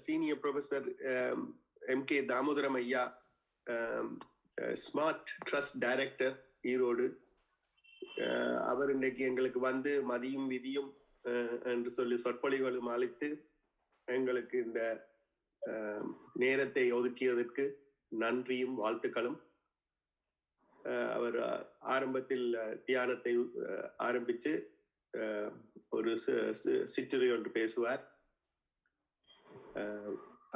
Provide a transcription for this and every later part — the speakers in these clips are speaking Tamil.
சீனியர் ப்ரொஃபஸர் MK தாமோதரம் ஐயா, ஸ்மார்ட் ட்ரஸ்ட் டைரக்டர் ஈரோடு. அவர் இன்றைக்கு எங்களுக்கு வந்து மதியும் விதியும் என்று சொல்லி சொற்பொழிவுகளும் அளித்து எங்களுக்கு இந்த நேரத்தை ஒதுக்கியதற்கு நன்றியும் வாழ்த்துக்களும். அவர் ஆரம்பத்தில் தியானத்தை ஆரம்பித்து ஒரு சிற்றுரை ஒன்று பேசுவார்.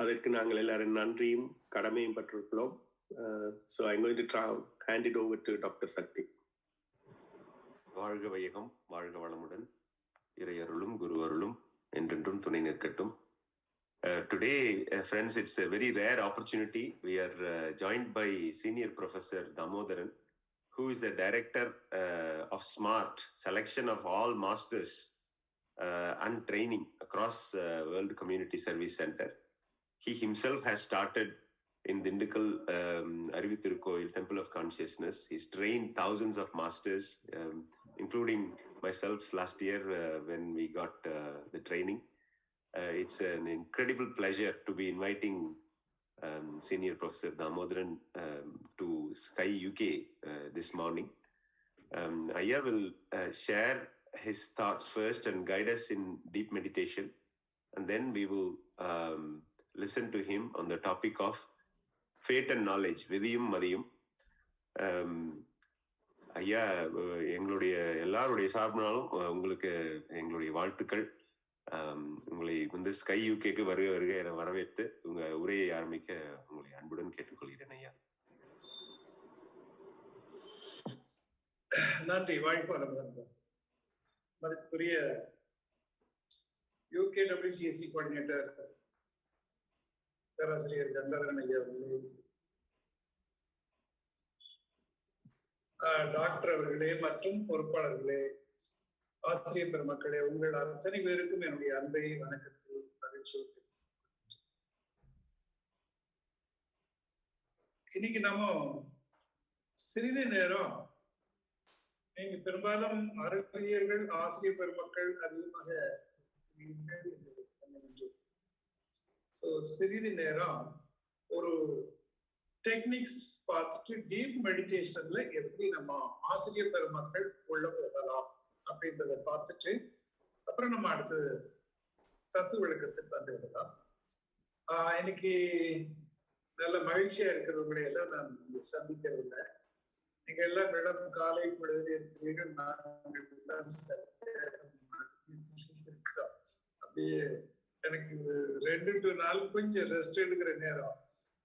அதற்கு நாங்கள் எல்லாரும் நன்றியும் கடமையும் பட்டிருக்கிறோம். So I'm going to hand it over to Dr. Sakti. வாழ்க வையகம், வாழ்க வளமுடன், இறையருளும் குரு அருளும் என்றென்றும் துணை நிற்கட்டும். Today, friends, it's a very rare opportunity. We are joined by Senior Professor Damodaran, who is the Director of SMART, Selection of All Masters and Training across World Community Service Center. He himself has started in Dindikal Arivithirukkoil Temple of Consciousness. He's trained thousands of masters, including myself last year when we got the training. It's an incredible pleasure to be inviting Senior Professor Damodaran to Sky UK this morning. Ayya will share his thoughts first and guide us in deep meditation, and then we will listen to him on the topic of fate and knowledge, vidiyum madiyum. ஐயா, எங்களுடைய எல்லாருடைய சார்பினாலும் உங்களுக்கு எங்களுடைய வாழ்த்துக்கள். உங்களை வந்து ஸ்கை யூகேக்கு வருக வருக என வரவேற்று உங்க உரையை ஆரம்பிக்க உங்களை அன்புடன் கேட்டுக்கொள்கிறேன் ஐயா. நன்றி. வாய்ப்பு மதிப்புக்குரிய UKWCSC கோஆர்டினேட்டர் பேராசிரியர் கங்காதரன் ஐயா அவர்களே, டாக்டர் அவர்களே மற்றும் பொறுப்பாளர்களே, ஆசிரியர் பெருமக்களே, உங்கள் அத்தனை பேருக்கும் என்னுடைய அன்பை வணக்கத்தில் மகிழ்ச்சி. இன்னைக்கு நம்ம சிறிது நேரம், நீங்க பெரும்பாலும் அறிவியர்கள் ஆசிரியர் பெருமக்கள் அதிகமாக சிறிது நேரம் ஒரு டெக்னிக்ஸ் பார்த்துட்டு டீப் மெடிடேஷன்ல எப்படி நம்ம ஆசிரியர் பெருமக்கள் உள்ள போகலாம் அப்படின்றத பார்த்துட்டு அப்புறம் நம்ம அடுத்து தத்துவ விளக்கத்துக்கு வந்து விடலாம். இன்னைக்கு நல்ல மகிழ்ச்சியா இருக்கிறவங்களை எல்லாம் நான் சந்திக்கிறது இல்லை. நீங்க எல்லாம் மேடம் காலை பொழுது இருக்கிறீர்கள், இருக்கிறோம். அப்படியே எனக்கு 2 to 4 கொஞ்சம் ரெஸ்ட் எடுக்கிற நேரம்.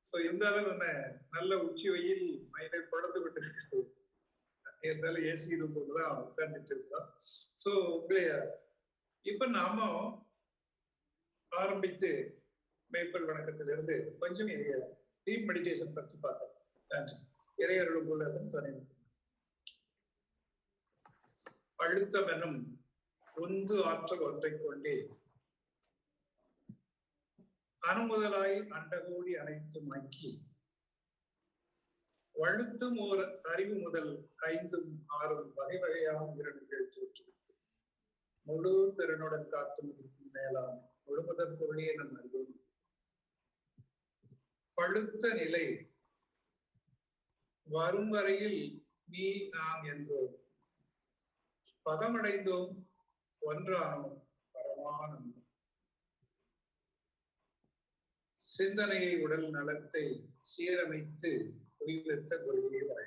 சோ இருந்தாலும் என்ன நல்ல உச்சி வெயில் மயிலை படுத்து விட்டு இருக்கிறது. இருந்தாலும் ஏசி ரூம்லாம் உட்கார்ந்துட்டு இருக்கோம். சோ உங்களைய இப்ப நாம ஆரம்பித்து மேய்ப்பல் வணக்கத்திலிருந்து கொஞ்சம் டீப் மெடிடேஷன் பற்றி பார்க்கலாம். நன்றி. இறையருள் போல துணை. அழுத்தம் எனும் உந்து ஆற்றல் ஒன்றை கொண்டே அணுமுதலாய் அண்டகோடி அனைத்தும் மங்கி வழுத்தும் ஓர் அறிவு முதல் 5 6 வகை வகையான இரண்டுகள் தோற்றுவித்து முழு திறனுடன் காத்து முடிக்கும் மேலான முழுமுதற் பொருளே நம் அறிவோம். பழுத்த நிலை வரும் வரையில் நீ நாம் என்றோம், பதமடைந்தோம் ஒன்றானோம் பரமானந்தம். சிந்தனையை உடல் நலத்தை சீரமைத்து உயிர்த்த கொள்கையை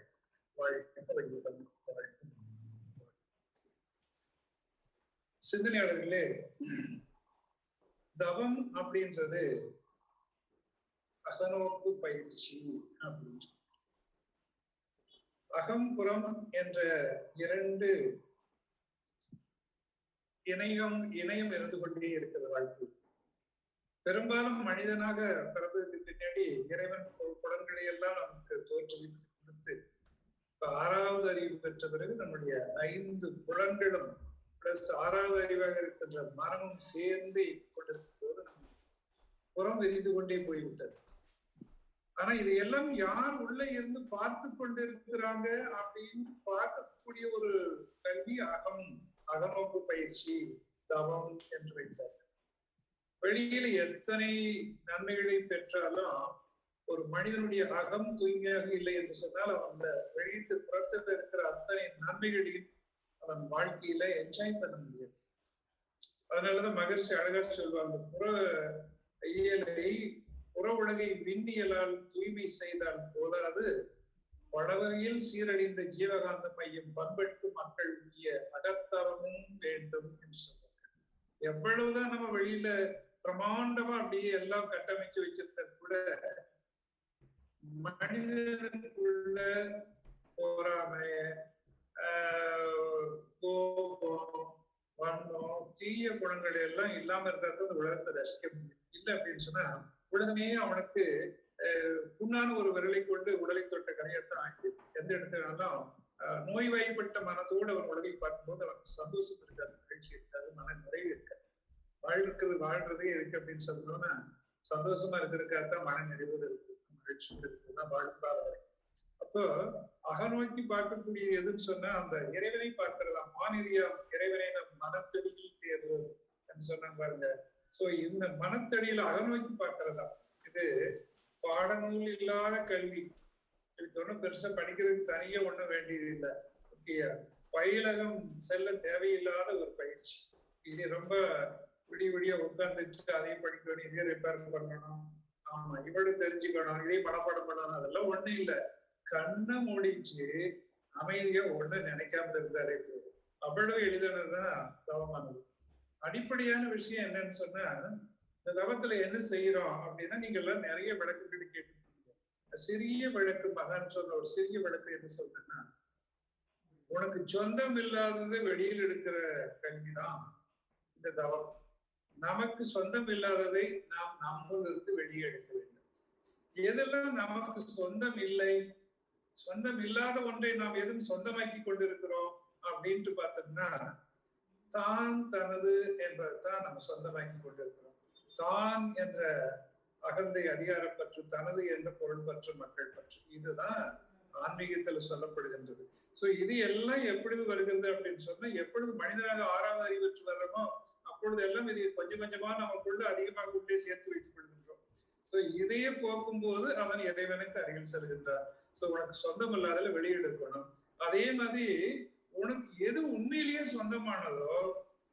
சிந்தனையாளர்களே, தவம் அப்படின்றது அகநோக்கு பயிற்சி அப்படின்ற அகம்புறம் என்ற 2 இணையம் இருந்து கொண்டே இருக்கிற வாழ்க்கை. பெரும்பாலும் மனிதனாக பிறந்ததுக்கு பின்னாடி இறைவன் புலன்களை எல்லாம் நமக்கு தோற்றுவித்து கொடுத்து 6வது அறிவு பெற்ற பிறகு நம்முடைய 5 புலன்களும் பிளஸ் 6வது அறிவாக இருக்கின்ற மனமும் சேர்ந்து கொண்டிருக்கும் போது நம்ம புறம் விரிந்து கொண்டே போய்விட்டது. ஆனா இதையெல்லாம் யார் உள்ள இருந்து பார்த்து கொண்டிருக்கிறாங்க அப்படின்னு பார்க்கக்கூடிய ஒரு கல்வி அகநோக்கு பயிற்சி தவம் என்று வைத்தார். வெளியில எத்தனை நன்மைகளை பெற்றாலும் ஒரு மனிதனுடைய அகம் தூய்மையாக இல்லை என்று சொன்னால் அவன் அந்த வெளியிட்டு புறத்தில் இருக்கிற அத்தனை நன்மைகளையும் அவன் வாழ்க்கையில என்ஜாய் பண்ண முடியாது. அதனாலதான் மகரிஷி அழகா சொல்வாங்க, புற இயலை புற உலகை விண்ணியலால் தூய்மை செய்தால் போதாது, பலவகையில் சீரழிந்த ஜீவகாந்த மையம் பண்பட்டு மக்கள் உரிய அகத்தவமும் வேண்டும் என்று சொல்றாங்க. எவ்வளவுதான் நம்ம வெளியில பிரமாண்டமா அப்படியே எல்லாம் கட்டமைச்சு வச்சிருந்த கூட மனிதனுக்குள்ள போராமை, கோபம், வன்மம், தீய குணங்கள் எல்லாம் இல்லாம இருக்கிறது அந்த உலகத்தை ரசிக்க முடியும். இல்லை அப்படின்னு சொன்னா உலகமே அவனுக்கு புண்ணான ஒரு விரலை கொண்டு உடலை தொட்ட கலையத்தான் ஆகி எந்த இடத்துலனாலும் நோய்வாய்ப்பட்ட மனத்தோடு அவன் உலகை பார்க்கும்போது அவனுக்கு சந்தோஷம் இருக்காது, மகிழ்ச்சி இருக்காது, மன நிறைவு இருக்காது. வாழ்றதே இருக்கு அப்படின்னு சொன்னோம்னா சந்தோஷமா இருக்கிறதுக்காகத்தான் மன நிறைவோடு இருக்கு, மகிழ்ச்சி இருக்குதான் வாழ்க்காத. அப்போ அகநோக்கி பார்க்கக்கூடிய எதுன்னு சொன்னா அந்த இறைவனை பார்க்கிறதா. மாநிதியா இறைவனை நம் மனத்தடியில் தேர்வோம் என்று சொன்னாங்க பாருங்க. சோ இந்த மனத்தடியில அகநோக்கி பார்க்கிறதா. இது பாடநூல் இல்லாத கல்வி. இதுக்கு ஒன்றும் பெருசா படிக்கிறதுக்கு தனியா ஒண்ணும் வேண்டியது இல்லை. ஓகேயா, பயிலகம் செல்ல தேவையில்லாத ஒரு பயிற்சி. இது ரொம்ப விடிய உட்கார்ந்துட்டு அதையும் படிக்கணும், இதையும் ரிப்பேர் பண்ணணும், ஆமா இவ்வளவு தெரிஞ்சுக்கணும், இதையும் மனப்பாடம் பண்ணணும், அதெல்லாம் ஒண்ணும் இல்லை. கண்ணை மூடிச்சு அமைதியா ஒண்ணு நினைக்காம இருந்தாரே போதும். அவ்வளவு எளிதானதுதான் தவமானது. அடிப்படையான விஷயம் என்னன்னு சொன்னா, இந்த தவத்துல என்ன செய்யறோம் அப்படின்னா, நீங்க எல்லாம் நிறைய விளக்குகள் கேட்டுருக்கீங்க. சிறிய விளக்கு மகான் சொன்ன ஒரு சிறிய விளக்கு என்ன சொல்றேன்னா, உனக்கு சொந்தம் இல்லாதது வெளியில் எடுக்கிற கல்விதான் இந்த தவம். நமக்கு சொந்தம் இல்லாததை நாம் நம்முள் இருந்து வெளியே எடுக்க வேண்டும். எதெல்லாம் நமக்கு சொந்தம் இல்லை, சொந்தம் இல்லாத ஒன்றை நாம் எதுவும் சொந்தமாக்கி கொண்டிருக்கிறோம் அப்படின்ட்டு பார்த்தோம்னா, தான் தனது என்பதைத்தான் நம்ம சொந்தமாக்கி கொண்டிருக்கிறோம். தான் என்ற அகந்தை, அதிகாரப்பற்று, தனது என்ற பொருள் பற்று, மக்கள் பற்று, இதுதான் ஆன்மீகத்துல சொல்லப்படுகின்றது. சோ இது எல்லாம் எப்பொழுது வருகிறது அப்படின்னு சொன்னா, எப்பொழுது மனிதனாக 6வது அறிவற்று வர்றோமோ அப்பொழுது எல்லாம் இது கொஞ்சம் கொஞ்சமா நமக்குள்ள அதிகமாக உள்ளே சேர்த்து வைத்துக் கொள்கின்றோம். சோ இதையே போக்கும்போது அவன் இறைவனுக்கு அருகில் செல்கின்றான். சோ உனக்கு சொந்தம் இல்லாதல வெளியெடுக்கணும். அதே மாதிரி உனக்கு எது உண்மையிலேயே சொந்தமானதோ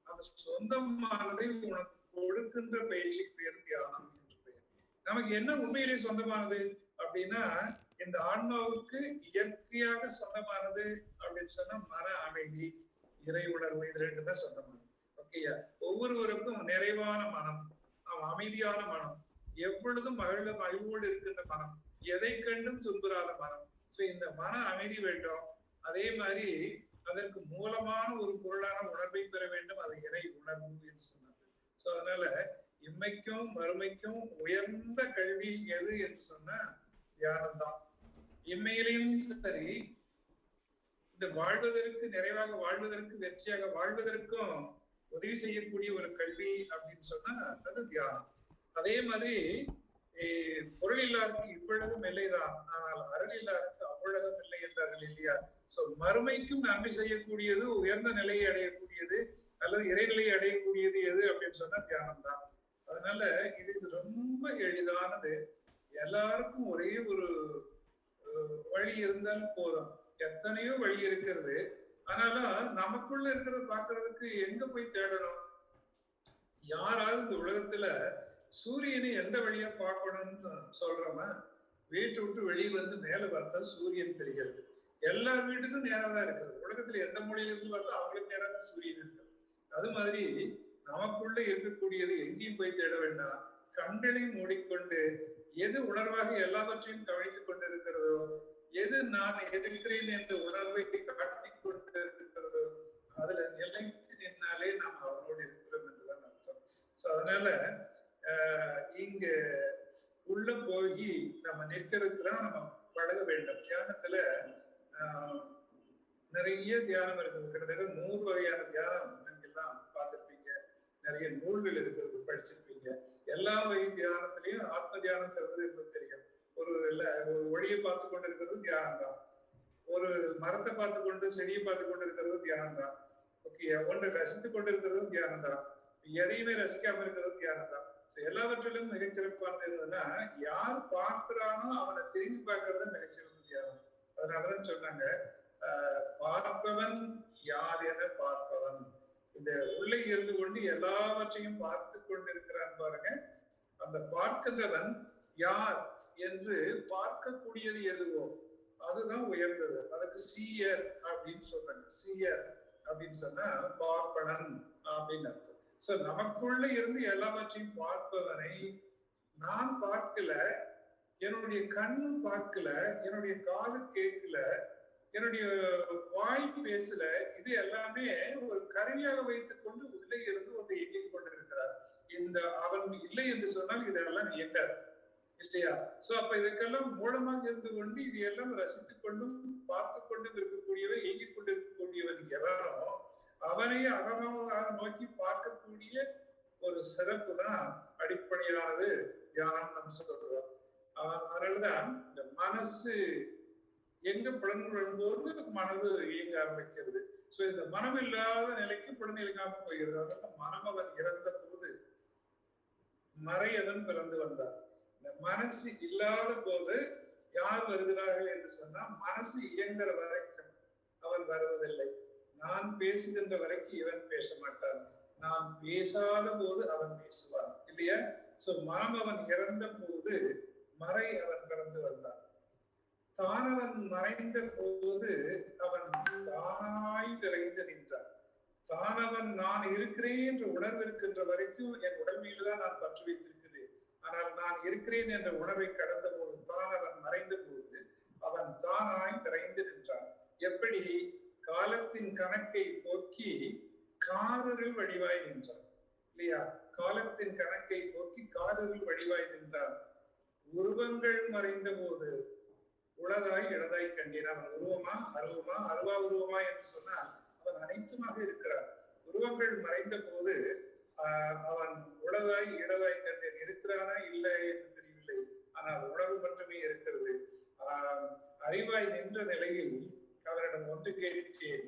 அந்த சொந்தமானதை உனக்கு கொடுக்கின்ற பயிற்சிக்கு பேர் தியானம் என்று பெயர். நமக்கு என்ன உண்மையிலேயே சொந்தமானது அப்படின்னா, இந்த ஆன்மாவுக்கு இயற்கையாக சொந்தமானது அப்படின்னு சொன்னா மன அமைதி, இறை உணர்வு, இது ரெண்டு தான் சொந்தமானது. ஓகேயா, ஒவ்வொருவருக்கும் நிறைவான மனம், அமைதியான மனம், எப்பொழுதும் மகிழ்வோடு இருக்கின்ற மனம், எதை கண்டும் துன்புறாத மனம். சோ இந்த மன அமைதி வேண்டும். அதே மாதிரி அதற்கு மூலமான ஒரு பொருளான உணர்வை பெற வேண்டும். அது இறை உணர்வு என்று சொன்னார்கள். சோ அதனால இம்மைக்கும் மறுமைக்கும் உயர்ந்த கல்வி எது என்று சொன்னா தியானம் தான். இம்மையிலையும் சரி, இந்த வாழ்வதற்கு, நிறைவாக வாழ்வதற்கு, வெற்றியாக வாழ்வதற்கும் உதவி செய்யக்கூடிய ஒரு கல்வி அப்படின்னு சொன்னா அது தியானம். அதே மாதிரி பொருள் இல்லாருக்கு இவ்வளவும் இல்லைதான், ஆனால் அருள் இல்லாருக்கு அவ்வளவும் இல்லை என்றார்கள் இல்லையா? சோ மறுமைக்கும் நன்மை செய்யக்கூடியது, உயர்ந்த நிலையை அடையக்கூடியது அல்லது இறைநிலையை அடையக்கூடியது எது அப்படின்னு சொன்னா தியானம் தான். அதனால இது ரொம்ப எளிதானது. எல்லாருக்கும் ஒரே ஒரு வழி இருந்தால் போதும். எத்தனையோ வழி இருக்கிறது. ஆனாலும் நமக்குள்ள இருக்கிறத பாக்குறதுக்கு எங்க போய் தேடணும்? யாராவது இந்த உலகத்துல சூரியனை எந்த வழியா பார்க்கணும்னு சொல்றோமா? வீட்டை விட்டு வெளியே வந்து மேல பார்த்தா சூரியன் தெரிகிறது. எல்லா வீட்டுக்கும் நேராதான் இருக்கிறது. உலகத்துல எந்த மொழியில இருந்து பார்த்தா அவங்களுக்கு நேராக தான் சூரியன் இருக்கிறது. அது மாதிரி நமக்குள்ள இருக்கக்கூடியது எங்கேயும் போய் தேட வேண்டாம். கண்களை மூடிக்கொண்டு எது உணர்வாக எல்லாவற்றையும் கவனித்துக் கொண்டு இருக்கிறதோ, எது நான் எதிர்க்கிறேன் என்ற உணர்வை காட்டிக் கொண்டு இருக்கிறதோ, அதுல நிலைத்து நின்னாலே நாம் அவனோடு இருக்கிறோம் என்றுதான் அர்த்தம். சோ அதனால இங்க உள்ள போய் நம்ம நிற்கிறதுக்குதான் நம்ம பழக வேண்டும். தியானத்துல நிறைய தியானம் இருக்குது. கிட்டத்தட்ட 100 வகையான தியானம் நீங்க எல்லாம் பார்த்திருப்பீங்க. நிறைய நூல்கள் இருக்கிறது, படிச்சிருப்பீங்க. எல்லா வகை தியானத்திலையும் ஆத்ம தியானம் சிறந்தது என்று தெரியும். ஒரு ஒளியை பார்த்து கொண்டு இருக்கிறது தியானம் தான். ஒரு மரத்தை பார்த்து கொண்டு, செடியை பார்த்து கொண்டு இருக்கிறது தியானம் தான். ஓகே, ஒன்றை ரசித்து கொண்டு இருக்கிறது தியானம் தான். எதையுமே ரசிக்காம இருக்கிறது தியானம் தான். எல்லாவற்றிலும் மிகச்சிறப்பானது என்னன்னா, யார் பார்க்கிறானோ அவனை திரும்பி பார்க்கறது மிகச்சிறந்த தியானம். அதனாலதான் சொன்னாங்க, பார்ப்பவன் யார் என பார்ப்பவன். இந்த உள்ளே இருந்து கொண்டு எல்லாவற்றையும் பார்த்து கொண்டிருக்கிறான் பாருங்க, அந்த பார்க்கின்றவன் யார் என்று பார்க்கக்கூடியது எதுவோ அதுதான் உயர்ந்தது. அதுக்கு சீயர் அப்படின்னு சொல்றாங்க. சீயர் அப்படின்னு சொன்னா பார்ப்பனன் அப்படின்னு அர்த்தம். சோ நமக்குள்ள இருந்து எல்லாவற்றையும் பார்ப்பவனை நான் பார்க்கல, என்னுடைய கண்ணு பார்க்கல, என்னுடைய காது கேட்கல, என்னுடைய வாய் பேசல, இது எல்லாமே ஒரு கருவியாக வைத்துக் கொண்டு உள்ளே இருந்து ஒன்று இயங்கிக் கொண்டிருக்கிறார். இந்த அவன் இல்லை என்று சொன்னால் இதெல்லாம் இயங்காது இல்லையா? சோ அப்ப இதுக்கெல்லாம் மூலமாக இருந்து கொண்டு இது எல்லாம் ரசித்துக் கொண்டும் பார்த்து கொண்டும் இருக்கக்கூடியவன், இயங்கிக் கொண்டு இருக்கக்கூடியவன் எவனோ அவனை அகமாக நோக்கி பார்க்கக்கூடிய ஒரு சிறப்பு தான் அடிப்படையானது தியானம் நம்ம சொல்றோம். அதனாலதான் இந்த மனசு எங்க புலன்கள் வரும்போது மனது இயங்க ஆரம்பிக்கிறது. சோ இந்த மனம் இல்லாத நிலைக்கு புலன் இயங்காம போகிறது. அதனால மனம் அவன் இறந்த போது மறையவன் பிறந்து வந்தார். இந்த மனசு இல்லாத போது யார் வருகிறார்கள் என்று சொன்னா, மனசு இயங்குற வரைக்கும் அவன் வருவதில்லை. நான் பேசுகின்ற வரைக்கும் இவன் பேச மாட்டான், நான் பேசாத போது அவன் பேசுவான் இல்லையா? சோ மனம் அவன் இறந்த போது மறை அவன் பிறந்து வந்தான். தானவன் மறைந்த போது அவன் தானாய் நிறைந்து நின்றான். தானவன் நான் இருக்கிறேன் என்ற உணர்வு இருக்கின்ற வரைக்கும் என் உடல் மீதுதான் நான் பற்று வைத்திருக்கிறேன். ஆனால் நான் இருக்கிறேன் என்ற உணர்வை கடந்த போது, தானவன் மறைந்த போது அவன் தானாய் நிறைந்து நின்றான். எப்படி? காலத்தின் கணக்கை போக்கி காரரில் வடிவாய் நின்றான் இல்லையா? காலத்தின் கணக்கை போக்கி காரரில் வடிவாய் நின்றான். உருவங்கள் மறைந்த போது உளதாய் இடதாய் கண்டேன். அவன் உருவமா அருவமா, அருவா உருவமா என்று சொன்னால் அவன் அனைத்துமாக இருக்கிறான். உருவங்கள் மறைந்த போது அவன் உளதாய் இடதாய் கண்டேன். இருக்கிறானா இல்லை என்று தெரியவில்லை, ஆனால் உணர்வு மட்டுமே இருக்கிறது. அறிவாய் நின்ற நிலையில் அவரிடம் ஒன்று கேட்டேன்,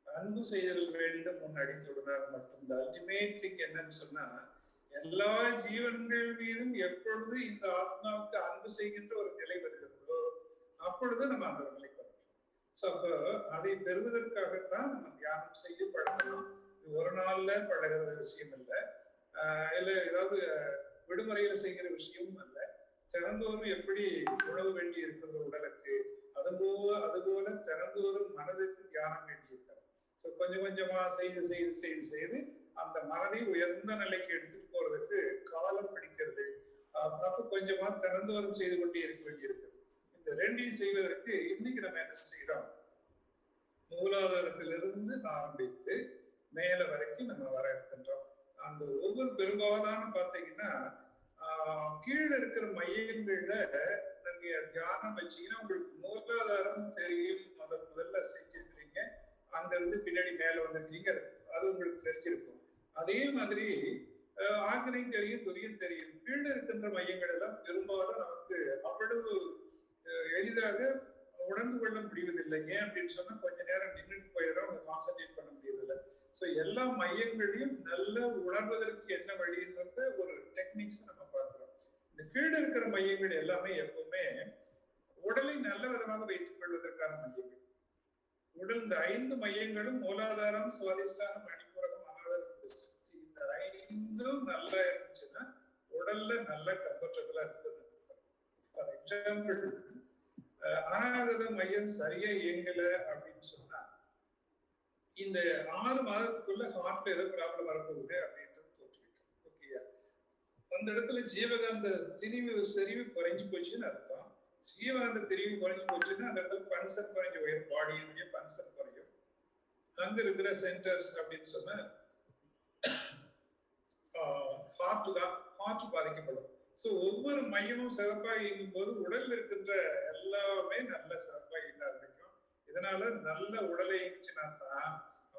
அன்பு செய்தல் வேண்டும் உன் அடித்துடுறார் மட்டும். இந்த அல்டிமேட் திங் என்னன்னு சொன்னா, எல்லா ஜீவன்கள் மீதும் எப்பொழுது இந்த ஆத்மாவுக்கு அன்பு செய்கின்ற ஒரு நிலை வருகிறதோ அப்பொழுது நம்ம அந்த நிலைக்கு வரணும். சோ அப்ப அதை பெறுவதற்காகத்தான் நம்ம தியானம் செய்ய பழகணும். இது ஒரு நாள்ல பழகிற விஷயம் இல்லை, இல்ல ஏதாவது விடுமுறையில செய்கிற விஷயமும் அல்ல. திறந்தோறும் எப்படி உணவு வேண்டி இருக்கிற உடலுக்கு அதுபோல திறந்தோறும் மனதுக்கு தியானம் வேண்டி இருக்கிறது. சோ கொஞ்சம் கொஞ்சமா செய்து செய்து செய்து செய்து அந்த மனதை உயர்ந்த நிலைக்கு எடுத்துட்டு போறதுக்கு காலம் பிடிக்கிறது. அப்ப கொஞ்சமா திறந்தோறும் செய்து கொண்டே இருக்க வேண்டியிருக்கிறது. இந்த ரெண்டையும் செய்வதற்கு இன்னைக்கு நம்ம என்ன செய்யறோம்? மூலாதாரத்திலிருந்து ஆரம்பித்து மேல வரைக்கும் நம்ம வர இருக்கின்றோம். அந்த ஒவ்வொரு பெரும்பாலான பாத்தீங்கன்னா கீழே இருக்கிற மையங்கள்ல நீங்க தியானம் வச்சீங்கன்னா உங்களுக்கு மூலாதாரம் தெரியும். முதல்ல செஞ்சிருக்கிறீங்க, அங்க இருந்து பின்னாடி மேல வந்திருக்கீங்க, அது உங்களுக்கு தெரிஞ்சிருக்கும். அதே மாதிரி ஆக்னையும் தெரியும், துரியம் தெரியும். கீழே இருக்கின்ற மையங்கள் எல்லாம் பெரும்பாலும் நமக்கு அவ்வளவு எளிதாக உணர்ந்து கொள்ள முடிவதில்லை. ஏன் அப்படின்னு சொன்னா கொஞ்ச நேரம் நின்றுட்டு போயிடும், கான்சென்ட்ரேட் பண்ண முடியறதில்லை. ஸோ எல்லா மையங்களையும் நல்ல உணர்வதற்கு என்ன வழின்றத ஒரு டெக்னிக்ஸ் நம்ம பார்க்கிறோம். இந்த கீழே இருக்கிற மையங்கள் எல்லாமே எப்பவுமே உடலை நல்ல விதமாக வைத்துக் கொள்வதற்கான மையங்கள். உடல் இந்த 5 மையங்களும் மூலாதாரம், சுவாதிஷ்டானம், மணிபூரகம், அநாகரிக சக்தி, இந்த 5ம் நல்லா இருந்துச்சுன்னா உடல்ல நல்ல கம்ஃபர்டபுளா இருக்குது. ஃபார் எக்ஸாம்பிள், அநாகத மையம் சரியா இயங்கல அப்படின்னு சொன்னா இந்த 6 மாதத்துக்குள்ள ஹார்ட்ல ஏதோ ப்ராப்ளம் வரப்போகுது அப்படின்றது தோற்றுவிக்கும். ஓகேயா? அந்த இடத்துல ஜீவகாந்த திரிவு செறிவு குறைஞ்சு போச்சுன்னு அர்த்தம். ஜீவகாந்த திரிவு குறைஞ்சு போச்சுன்னா அந்த இடத்துல பன்சன் குறைஞ்சு போயிடும், பாடியினுடைய பன்சன் குறையும். அங்க இருக்கிற சென்டர்ஸ் அப்படின்னு சொன்னா ஹார்ட் பாதிக்கப்படும். ஸோ ஒவ்வொரு மையமும் சிறப்பாக இயங்கும் போது உடல் இருக்கின்ற எல்லாமே நல்ல சிறப்பாக இயங்க ஆரம்பிக்கும். இதனால நல்ல உடலை இயங்குச்சுன்னா தான்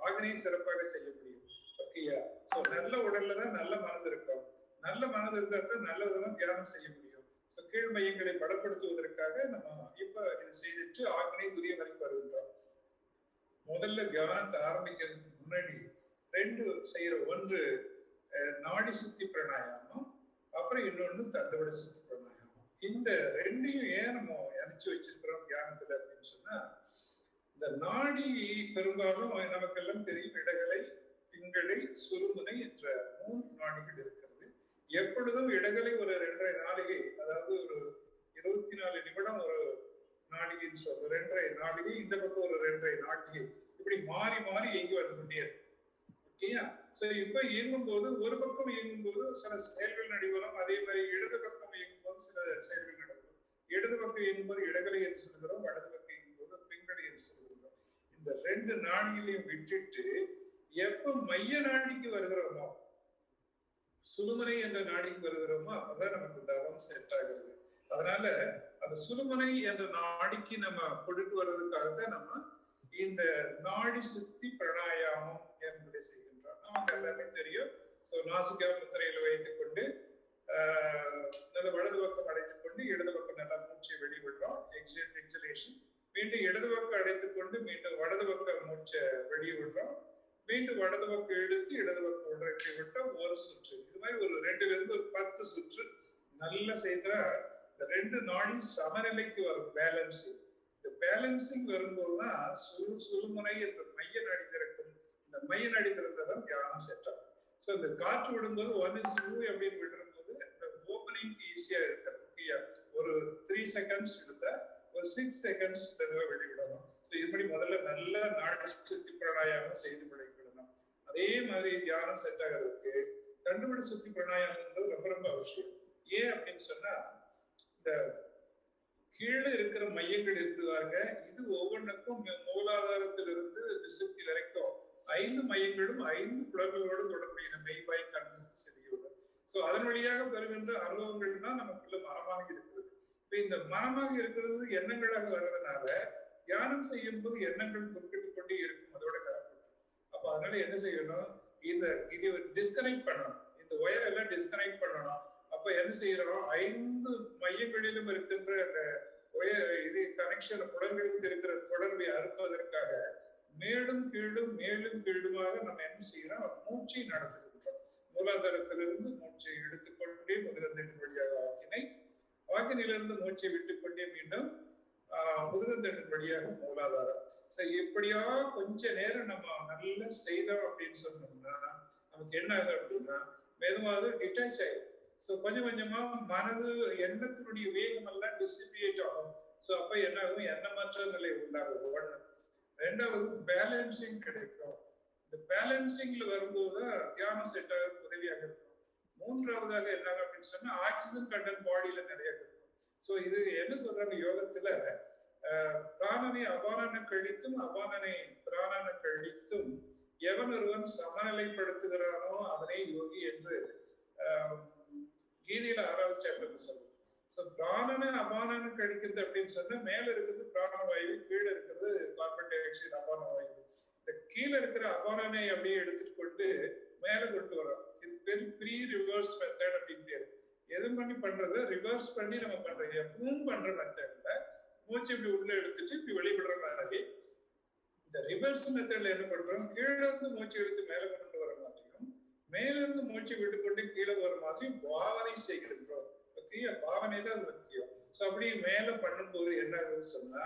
ஆக்னை சிறப்பாக செய்ய முடியும். ஓகேயா? ஸோ நல்ல உடல்ல தான் நல்ல மனது இருக்கும். நல்ல மனது இருந்தா தான் நல்ல விதமா தியானம் செய்ய முடியும். ஸோ கீழ் மையங்களை பலப்படுத்துவதற்காக நம்ம இப்ப இது செய்துட்டு ஆக்னை துரிய வரைக்கும் வருகின்றோம். முதல்ல தியானத்தை ஆரம்பிக்கிறதுக்கு முன்னாடி 2 செய்யற ஒன்று நாடி சுத்தி பிராணாயாமம், அப்புறம் இன்னொன்னு தண்டுவட சுத்தி பிராணாயாமம். இந்த ரெண்டையும் ஏன் நம்ம இணைச்சு வச்சிருக்கிறோம் தியானத்துல அப்படின்னு சொன்னா, இந்த நாடி பெரும்பாலும் நமக்கெல்லாம் தெரியும், இடகலை, பிங்களை, சுருமுனை என்ற 3 நாடிகள் இருக்கிறது. எப்பொழுதும் இடகலை ஒரு 2.5 நாளிகை, அதாவது ஒரு 24 நிமிடம் ஒரு நாளிகைன்னு சொல்றோம். 2.5 நாளிகை, இந்த பக்கம் ஒரு 2.5 நாளிகை, இப்படி மாறி மாறி இயங்கி வந்து கொண்டே இருக்கு. ஓகேயா? சோ இப்ப இயங்கும் போது ஒரு பக்கம் இயங்கும் போது சில செயல்கள் நடைபெறும், அதே மாதிரி இடது பக்கம் இயங்கும் போது சில செயல்கள் நடைபெறும். இடது பக்கம் இயங்கும் போது இடகலை என்று சொல்லுகிறோம், வலது பக்கம் இயங்கும் போது பிங்களை என்று சொல்லுகிறோம். இந்த 2 நாடிகளையும் விட்டுட்டு எப்ப மைய நாடிக்கு வருகிறோமோ, சுழுமுனை என்ற நாடிக்கு வருகிறோமோ, அப்பதான் நமக்கு தவம் செட் ஆகிறது. அதனால அந்த சுழுமுனை என்ற நாடிக்கு நம்ம கொண்டு வர்றதுக்காகத்தான் நம்ம இந்த நாடி சுத்தி பிராணாயாமம் என்பதை செய்கின்றோம். நமக்கு எல்லாமே தெரியும். சோ நாசிகா முத்திரையில வைத்துக் கொண்டு நல்ல வலது பக்கம் அடைத்துக் கொண்டு இடது பக்கம் நல்லா மூச்சை வெளிவிடுறோம், எக்ஸலேஷன். மீண்டும் இடது பக்கம் அடைத்துக் கொண்டு மீண்டும் வலது பக்கம் மூச்சை வெளியே விடுறோம், மீண்டும் வலது பக்கம் இழுத்து இடது பக்கம் உடற்கை விட்டா ஒரு சுற்று. இது மாதிரி ஒரு 2ல இருந்து ஒரு 10 சுற்று நல்லா செய்தா இந்த 2 நாடி சமநிலைக்கு வரும், பேலன்சிங். இந்த பேலன்சிங் வரும்போதுதான் சுழுமுனை என்ற மைய நாடி திறக்கும். இந்த மைய நாடி திறந்ததான் தியானம் செட் ஆகும். ஸோ இந்த காற்று விடும்போது 1:2 அப்படின்னு விடும்போது இந்த ஓப்பனிங் ஈஸியா இருக்கிறது. ஒரு 3 செகண்ட்ஸ் எடுத்தா ஒரு 6 செகண்ட்ஸ் வெளிவிடணும். ஸோ இதுபடி முதல்ல நல்லா நாடி சுத்தி பிராணாயாமம் செய்து பழகிவிடணும். அதே மாதிரி தியானம் செட் ஆகிறதுக்கு தண்டுவட சுத்தி பிராணாயாமம் ரொம்ப ரொம்ப அவசியம். ஏன் அப்படின்னு சொன்னா, இந்த கீழே இருக்கிற மையங்கள் இருக்கிறாங்க, இது ஒவ்வொன்றுக்கும் மூலாதாரத்திலிருந்து விசுத்தி வரைக்கும் 5 மையங்களும் 5 புலன்களோடு தொடர்புடைய மெய்வாய் கண்ணுக்கு செவியோடு. சோ அதன் வழியாக பெறுகின்ற அனுபவங்கள் தான் நமக்குள்ள மனமாக இருக்கிறது. இப்ப இந்த மனமாக இருக்கிறது எண்ணங்களாக வர்றதுனால தியானம் செய்யும் போது எண்ணங்கள் குறிப்பிட்டு கொண்டே இருக்கும், அதோட கலப்பு. அப்ப அதனால என்ன செய்யணும், இதை டிஸ்கனெக்ட் பண்ணணும், இந்த ஒயர் எல்லாம் டிஸ்கனெக்ட் பண்ணணும். அப்ப என்ன செய்யறோம், 5 மையங்களிலும் இருக்கின்ற அந்த இது கனெக்ஷன், புலன்களுக்கு இருக்கிற தொடர்பை அறுப்பதற்காக மேலும் கீழும் மேலும் கீழுமாக நம்ம என்ன செய்யறோம், மூச்சை நடத்துகின்றோம். மூலாதாரத்திலிருந்து மூச்சை எடுத்துக்கொண்டே முதுகந்தண்டின் வழியாக ஆக்கினிலிருந்து மூச்சை விட்டுக்கொண்டே மீண்டும் முதுகந்தண்டின் வழியாக மூலாதாரம். சரி, எப்படியா கொஞ்ச நேரம் நம்ம நல்லா செய்தோம் அப்படின்னு சொன்னோம்னா நமக்கு என்ன ஆகுது அப்படின்னா, மெதுவாக டிட்டாச் ஆயிடும். சோ கொஞ்சம் கொஞ்சமா மனது எண்ணத்தினுடைய வேகம் எல்லாம் டிஸ்ட்ரிபியூட் ஆகும். சோ அப்ப என்ன ஆகும், எண்ணமற்ற நிலை உண்டாகும். 1. 2வது பேலன்சிங் கிடைக்கும். இந்த பேலன்சிங்ல வரும்போது தியானம் செட் ஆக உதவியாக இருக்கும். 3வதாக என்ன அப்படின்னு சொன்னா, ஆக்சிஜன் கண்டென்ட் பாடியில நிறைய இருக்கும். சோ இது என்ன சொல்றாங்க யோகத்துல, பிராணனை அபானன கழித்தும் அபானனை பிராணன கழித்தும் எவன் ஒருவன் சமநிலைப்படுத்துகிறானோ அவனை யோகி என்று கீதையில 6வது சாப்டர்ல சொல்லுவோம். சோ பிராணனை அபானன கழிக்கிறது அப்படின்னு சொன்னா, மேல இருக்கிறது பிராணவாயு, கீழே இருக்கிறது கார்பன் டை ஆக்சைடு அபான வாயு. இந்த கீழே இருக்கிற அபானனை அப்படியே எடுத்துட்டு கொண்டு மேல கொண்டு வரோம். இது பேரு ப்ரீ ரிவர்ஸ் மெத்தட் அப்படின்னு பேரு. எது பண்ணி பண்றது, ரிவர்ஸ் பண்ணி நம்ம பண்றது. எப்பவும் பண்ற மெத்தட்ல மூச்சு இப்படி உள்ள எடுத்துட்டு இப்படி வெளிவிடுற மாதிரி, இந்த ரிவர்ஸ் மெத்தட்ல என்ன பண்றோம், கீழே இருந்து மூச்சு எடுத்து மேல கொண்டு வர மாதிரியும் மேல இருந்து மூச்சு விட்டுக்கொண்டு கீழே வர மாதிரியும் பாவனை செய்கின்றோம். பாவனை தான் முக்கியம். சோ அப்படி மேல பண்ணும்போது என்ன ஆகுதுன்னு சொன்னா,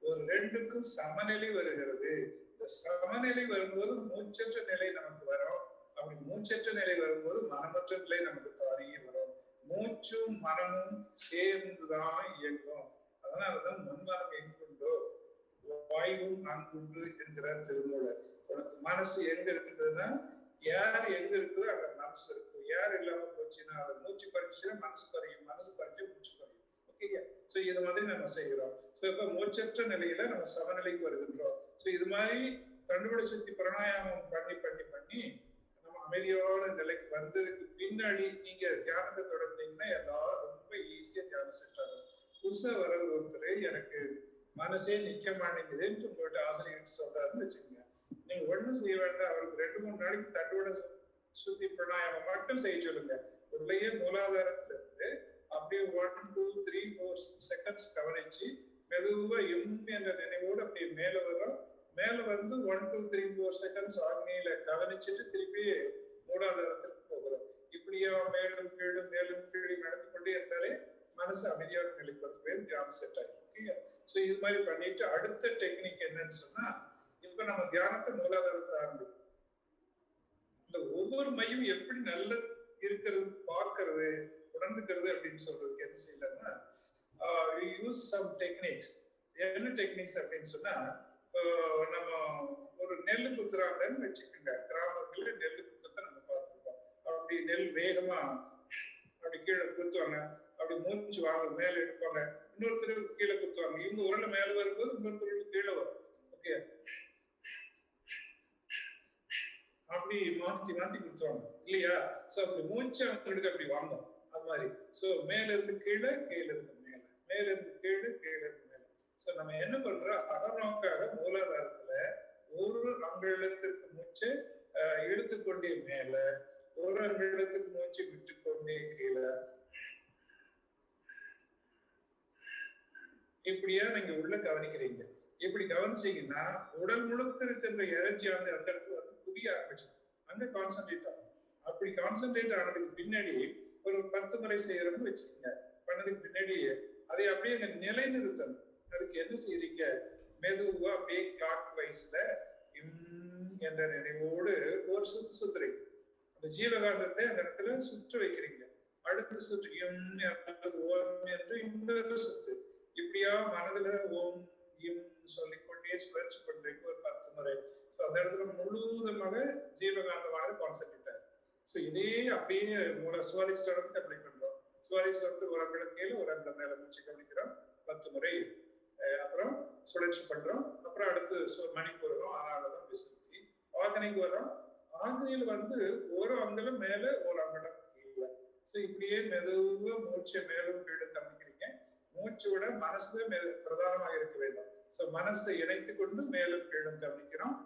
ஒரு 2க்கும் சமநிலை வருகிறது. இந்த சமநிலை வரும்போது மூச்சற்ற நிலை நமக்கு வரும். அப்படி மூச்சற்ற நிலை வரும்போது மனமற்ற நிலை நமக்கு தாரியே வரும். மூச்சும் மனமும் சேர்ந்துதான் இயங்கும். அதனாலதான் முன்மனம் எங்குண்டோ வாயுவும் அங்குண்டு என்கிறார் திருமூலர். உனக்கு மனசு எங்க இருக்குதுன்னா, யார் எங்க இருக்குதோ அங்க மனசு இருக்கும். யார் இல்லாம போச்சுன்னா, அதை மூச்சு பறிச்சுன்னா மனசு பறியும், மனசு பறிச்சு மூச்சு பறியும். ஓகேயா? சோ இது மாதிரி நம்ம செய்கிறோம். சோ இப்ப மூச்சற்ற நிலையில நம்ம சமநிலைக்கு வருகின்றோம். சோ இது மாதிரி தண்டுவட சுத்தி பிராணாயாமம் பண்ணி பண்ணி பண்ணி நம்ம அமைதியான நிலைக்கு வந்ததுக்கு பின்னாடி நீங்க தியானத்தை தொடர்ந்தீங்கன்னா எல்லாரும் ரொம்ப ஈஸியா தியானம் செட் ஆகும். புதுசா வர ஒருத்தர் எனக்கு மனசே நிக்க மாட்டேங்குதுன்னு உங்கள்கிட்ட ஆசிரியர் சொல்றாருன்னு வச்சுக்கோங்க, நீங்க ஒண்ணும் செய்ய வேண்டாம். அவருக்கு 2-3 நாளைக்கு தண்டுவட சுத்தி பிராணாயாமம் மட்டும் செய்ய சொல்லுங்க. உள்ளேயே மூலாதாரத்துல இருந்து அப்படியே 1, 2, 3, 4 செகண்ட்ஸ் கவனிச்சு மெதுவா என்ற நினைவோடு அப்படியே மேல வரும். மேல வந்து 1, 2, 3, 4 செகண்ட்ஸ் ஆக்னியில கவனிச்சுட்டு திருப்பி மூலாதாரத்துக்கு போகிறோம். இப்படியே மேலும் கீழும் நடத்தி கொண்டே இருந்தாலே மனசு அமைதியான நிலைக்கு வந்து தியானம் செட் ஆயிடும். ஓகே, ஸோ இது மாதிரி பண்ணிட்டு அடுத்த டெக்னிக் என்னன்னு சொன்னா, இப்ப நம்ம தியானத்தை மூலாதாரத்தை ஆரம்பிக்கும். இந்த ஒவ்வொரு மையம் எப்படி நல்ல இருக்கிறது பார்க்கறது உணர்ந்துக்கிறது அப்படின்னு சொல்றதுக்கு என்ன செய்யலாம்னா, யூஸ் சம் டெக்னிக்ஸ். என்ன டெக்னிக்ஸ் அப்படின்னு சொன்னா, நம்ம ஒரு நெல் குத்துறாங்கன்னு வச்சுக்கோங்க. கிராமத்துல நெல் குத்துறத நம்ம பார்த்துருக்கோம். அப்படி நெல் வேகமா அப்படி கீழே குத்துவாங்க, அப்படி மூச்சு வாங்க மேல எடுப்பாங்க, இன்னொருத்தருக்கு கீழே குத்துவாங்க. இவங்க உரல மேல வரும்போது இன்னொருத்தருக்கு கீழே வரும். ஓகே, அப்படி மாத்தி மாத்தி குத்துவாங்க இல்லையா? சோ அப்படி மூச்சு அவங்களுக்கு அப்படி வாங்கும். அது மாதிரி சோ மேல இருந்து கீழே, கீழே இருந்து மேல, மேல இருந்து கீழே, கீழே இருந்து மேல. சோ நம்ம என்ன பண்றோம், அகநோக்காக மூலாதாரத்துல ஒரு அங்குலத்திற்கு மூச்சு இழுத்துக்கொண்டே மேல, ஒரு அங்குலத்துக்கு மூச்சு விட்டுக்கொண்டே கீழே, இப்படியா நீங்க உள்ள கவனிக்கிறீங்க. இப்படி கவனிச்சீங்கன்னா உடல் முழுக்க இருக்கின்ற எனர்ஜி அந்த இடத்துல வந்து புரிய ஆரம்பிச்சு அங்க கான்சென்ட்ரேட் ஆகும். அப்படி கான்சென்ட்ரேட் ஆனதுக்கு பின்னாடி ஒரு 10 முறை செய்யறோம்னு வச்சுக்கோங்க. பண்ணதுக்கு பின்னாடி அதை அப்படியே அங்க நிலைநிறுத்தணும். அதுக்கு என்ன செய்யறீங்க, மெதுவா அப்படியே கிளாக் வைஸ்ல என்ற நினைவோடு ஒரு சுத்துறீங்க. அந்த ஜீவகாந்தத்தை அந்த இடத்துல சுற்று வைக்கிறீங்க. அடுத்த சுற்று ஓம் என்று இன்னொரு சுத்து. இப்படியா மனதுல ஓம் சொல்லிக்கொண்டே சுழற்சி பண்றீங்க ஒரு 10 முறை. அந்த இடத்துல முழுவதுமாக ஜீவகாந்தமாக கான்சென்ட்ரேட் ஆகும். ஸோ இதே அப்படியே சுவாதிஷ்டத்துக்கு அப்ளை பண்றோம். சுவாதிஷ்டத்துக்கு ஒரு அங்கடம் கீழே ஒரு அங்கடம் மேல மூச்சு கவனிக்கிறோம் 10 முறை. அப்புறம் சுழற்சி பண்றோம். அப்புறம் அடுத்து மணிக்கு வரும், ஆனாலும் விசுத்தி. ஆக்னைக்கு வரோம். ஆக்னையில் வந்து ஒரு அங்கலம் மேல ஒரு அங்கடம் கீழே. ஸோ இப்படியே மெதுவா மூச்சை மேலும் கீழே கவனிக்கிறீங்க. மூச்சோட மனசு பிரதானமாக இருக்க வேண்டும். சோ மனசை இணைத்துக் கொண்டு மேலும் கீழும் கவனிக்கிறோம்.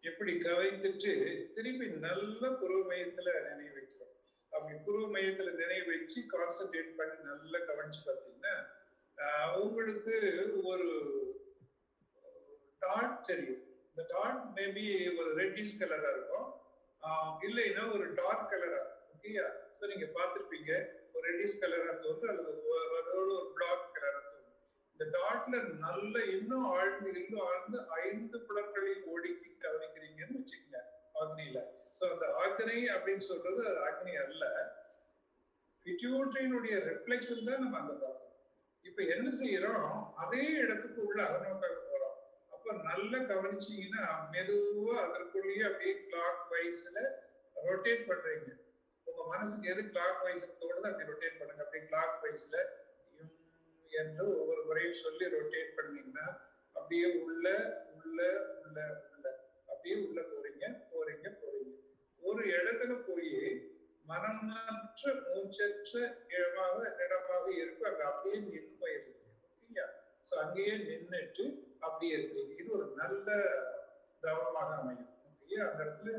எப்படி கவனித்துட்டு திருப்பி நல்ல புருவ மையத்துல நினைவு வைக்கிறோம். அப்படி புருவ மையத்துல நினைவு வச்சு கான்சென்ட்ரேட் பண்ணி நல்லா கவனிச்சு பார்த்தீங்கன்னா உங்களுக்கு ஒரு டாட் தெரியும். இந்த டாட் மேபி ஒரு ரெட்டிஷ் கலரா இருக்கும், இல்லைன்னா ஒரு டார்க் கலரா. ஓகேயா? ஸோ நீங்க பார்த்துருப்பீங்க, ஒரு ரெட்டிஷ் கலரா தோன்று அல்லது ஒரு பிளாக் கலரா தோன்று. இந்த டாட்ல நல்ல இன்னும் ஆழ்ந்து 5 புலன்களையும் ஒடுக்கி கவனிக்கிறீங்கன்னு வச்சுக்கோங்க ஆக்னியில. சோ அந்த ஆக்னை அப்படின்னு சொல்றது ஆக்னி அல்ல, பிட்யூட்டரியினுடைய ரிஃப்ளெக்ஷன் தான் நம்ம அங்க பார்க்கணும். இப்ப என்ன செய்யறோம், அதே இடத்துக்கு உள்ள அகநோக்காக போறோம். அப்ப நல்லா கவனிச்சீங்கன்னா மெதுவா அதற்குள்ளேயே அப்படியே கிளாக் வைஸ்ல ரொட்டேட் பண்றீங்க. உங்க மனசுக்கு எது கிளாக் வைஸ் தோணுது அப்படி ரொட்டேட் பண்ணுங்க. அப்படியே கிளாக் வைஸ்ல என்று ஒவ்வொரு முறையும் சொல்லி ரொட்டேட் பண்ணீங்கன்னா அப்படியே உள்ள உள்ள உள்ள உள்ள அப்படியே உள்ள போறீங்க. ஒரு இடத்துல போய் மனமற்ற மூச்சற்ற இடமாக இருக்கு. அங்க அப்படியே நின்று போயிருக்கீங்க. ஓகேயா? சோ அங்கேயே நின்றுட்டு அப்படியே இருக்கிறீங்க. இது ஒரு நல்ல தவமாக அமையும். ஓகேயா? அந்த இடத்துல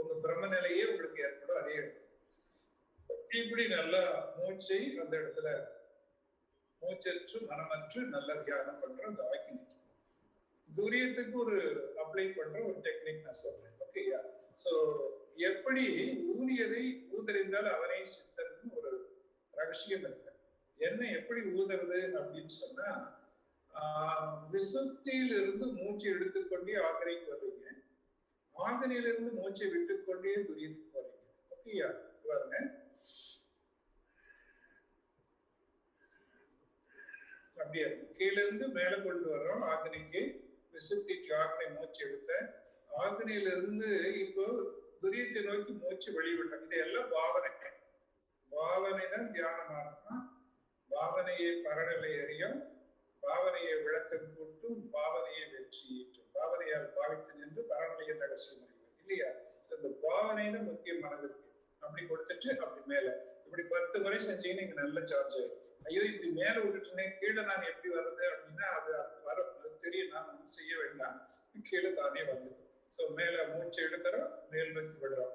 உங்க பிரம்ம நிலையே உங்களுக்கு ஏற்படும். அதே இடத்துல இப்படி நல்லா மூச்சை அந்த இடத்துல மூச்சற்று மனமற்று நல்ல தியானம் பண்ற அந்த ஆக்கினிக்கு துரியத்துக்கு ஒரு அப்ளை பண்ற ஒரு டெக்னிக் நான் சொல்றேன். ஓகேயா? சோ எப்படி ஊதியதை ஊதறிந்தால் அவனை சித்தன்னு ஒரு ரகசியம் இருக்கு. என்ன எப்படி ஊதுறது அப்படின்னு சொன்னா, விசுத்தியிலிருந்து மூச்சை எடுத்துக்கொண்டே ஆக்னைக்கு வருவீங்க. ஆக்னையிலிருந்து மூச்சை விட்டுக்கொண்டே துரியத்துக்கு போறீங்க. ஓகேயா? பாருங்க, அப்படியே கீழே இருந்து மேல கொண்டு வர்றோம் ஆக்னைக்கு. விசுத்திக்கு ஆக்னை மூச்சு எடுத்த ஆக்னையிலிருந்து இப்போ துரியத்தை நோக்கி மூச்சு வெளிவிடுறோம். இதெல்லாம் பாவனை தான் தியானமா இருக்கும். பாவனையை பரடலை அறியும், பாவனையை விளக்கம் கூட்டும், பாவனையை வெற்றி ஈட்டும், பாவனையால் பாவித்து நின்று பரநிலையை ரகசியம் அறியும். இல்லையா? இந்த பாவனை தான் முக்கியமானது இருக்கு. அப்படி கொடுத்துட்டு அப்படி மேல இப்படி 10 முறை செஞ்சீங்கன்னா நீங்க நல்ல சார்ஜ் ஆயிடும். ஐயோ இப்படி மேல விட்டுட்டுனே கீழே நான் எப்படி வர்றது அப்படின்னா அது வர தெரியும். நான் ஒன்றும் செய்ய வேண்டாம், கீழே தானே வந்துடும். ஸோ மேல மூச்சை எடுக்கிறோம், மேல் நோக்கி விடுறோம்.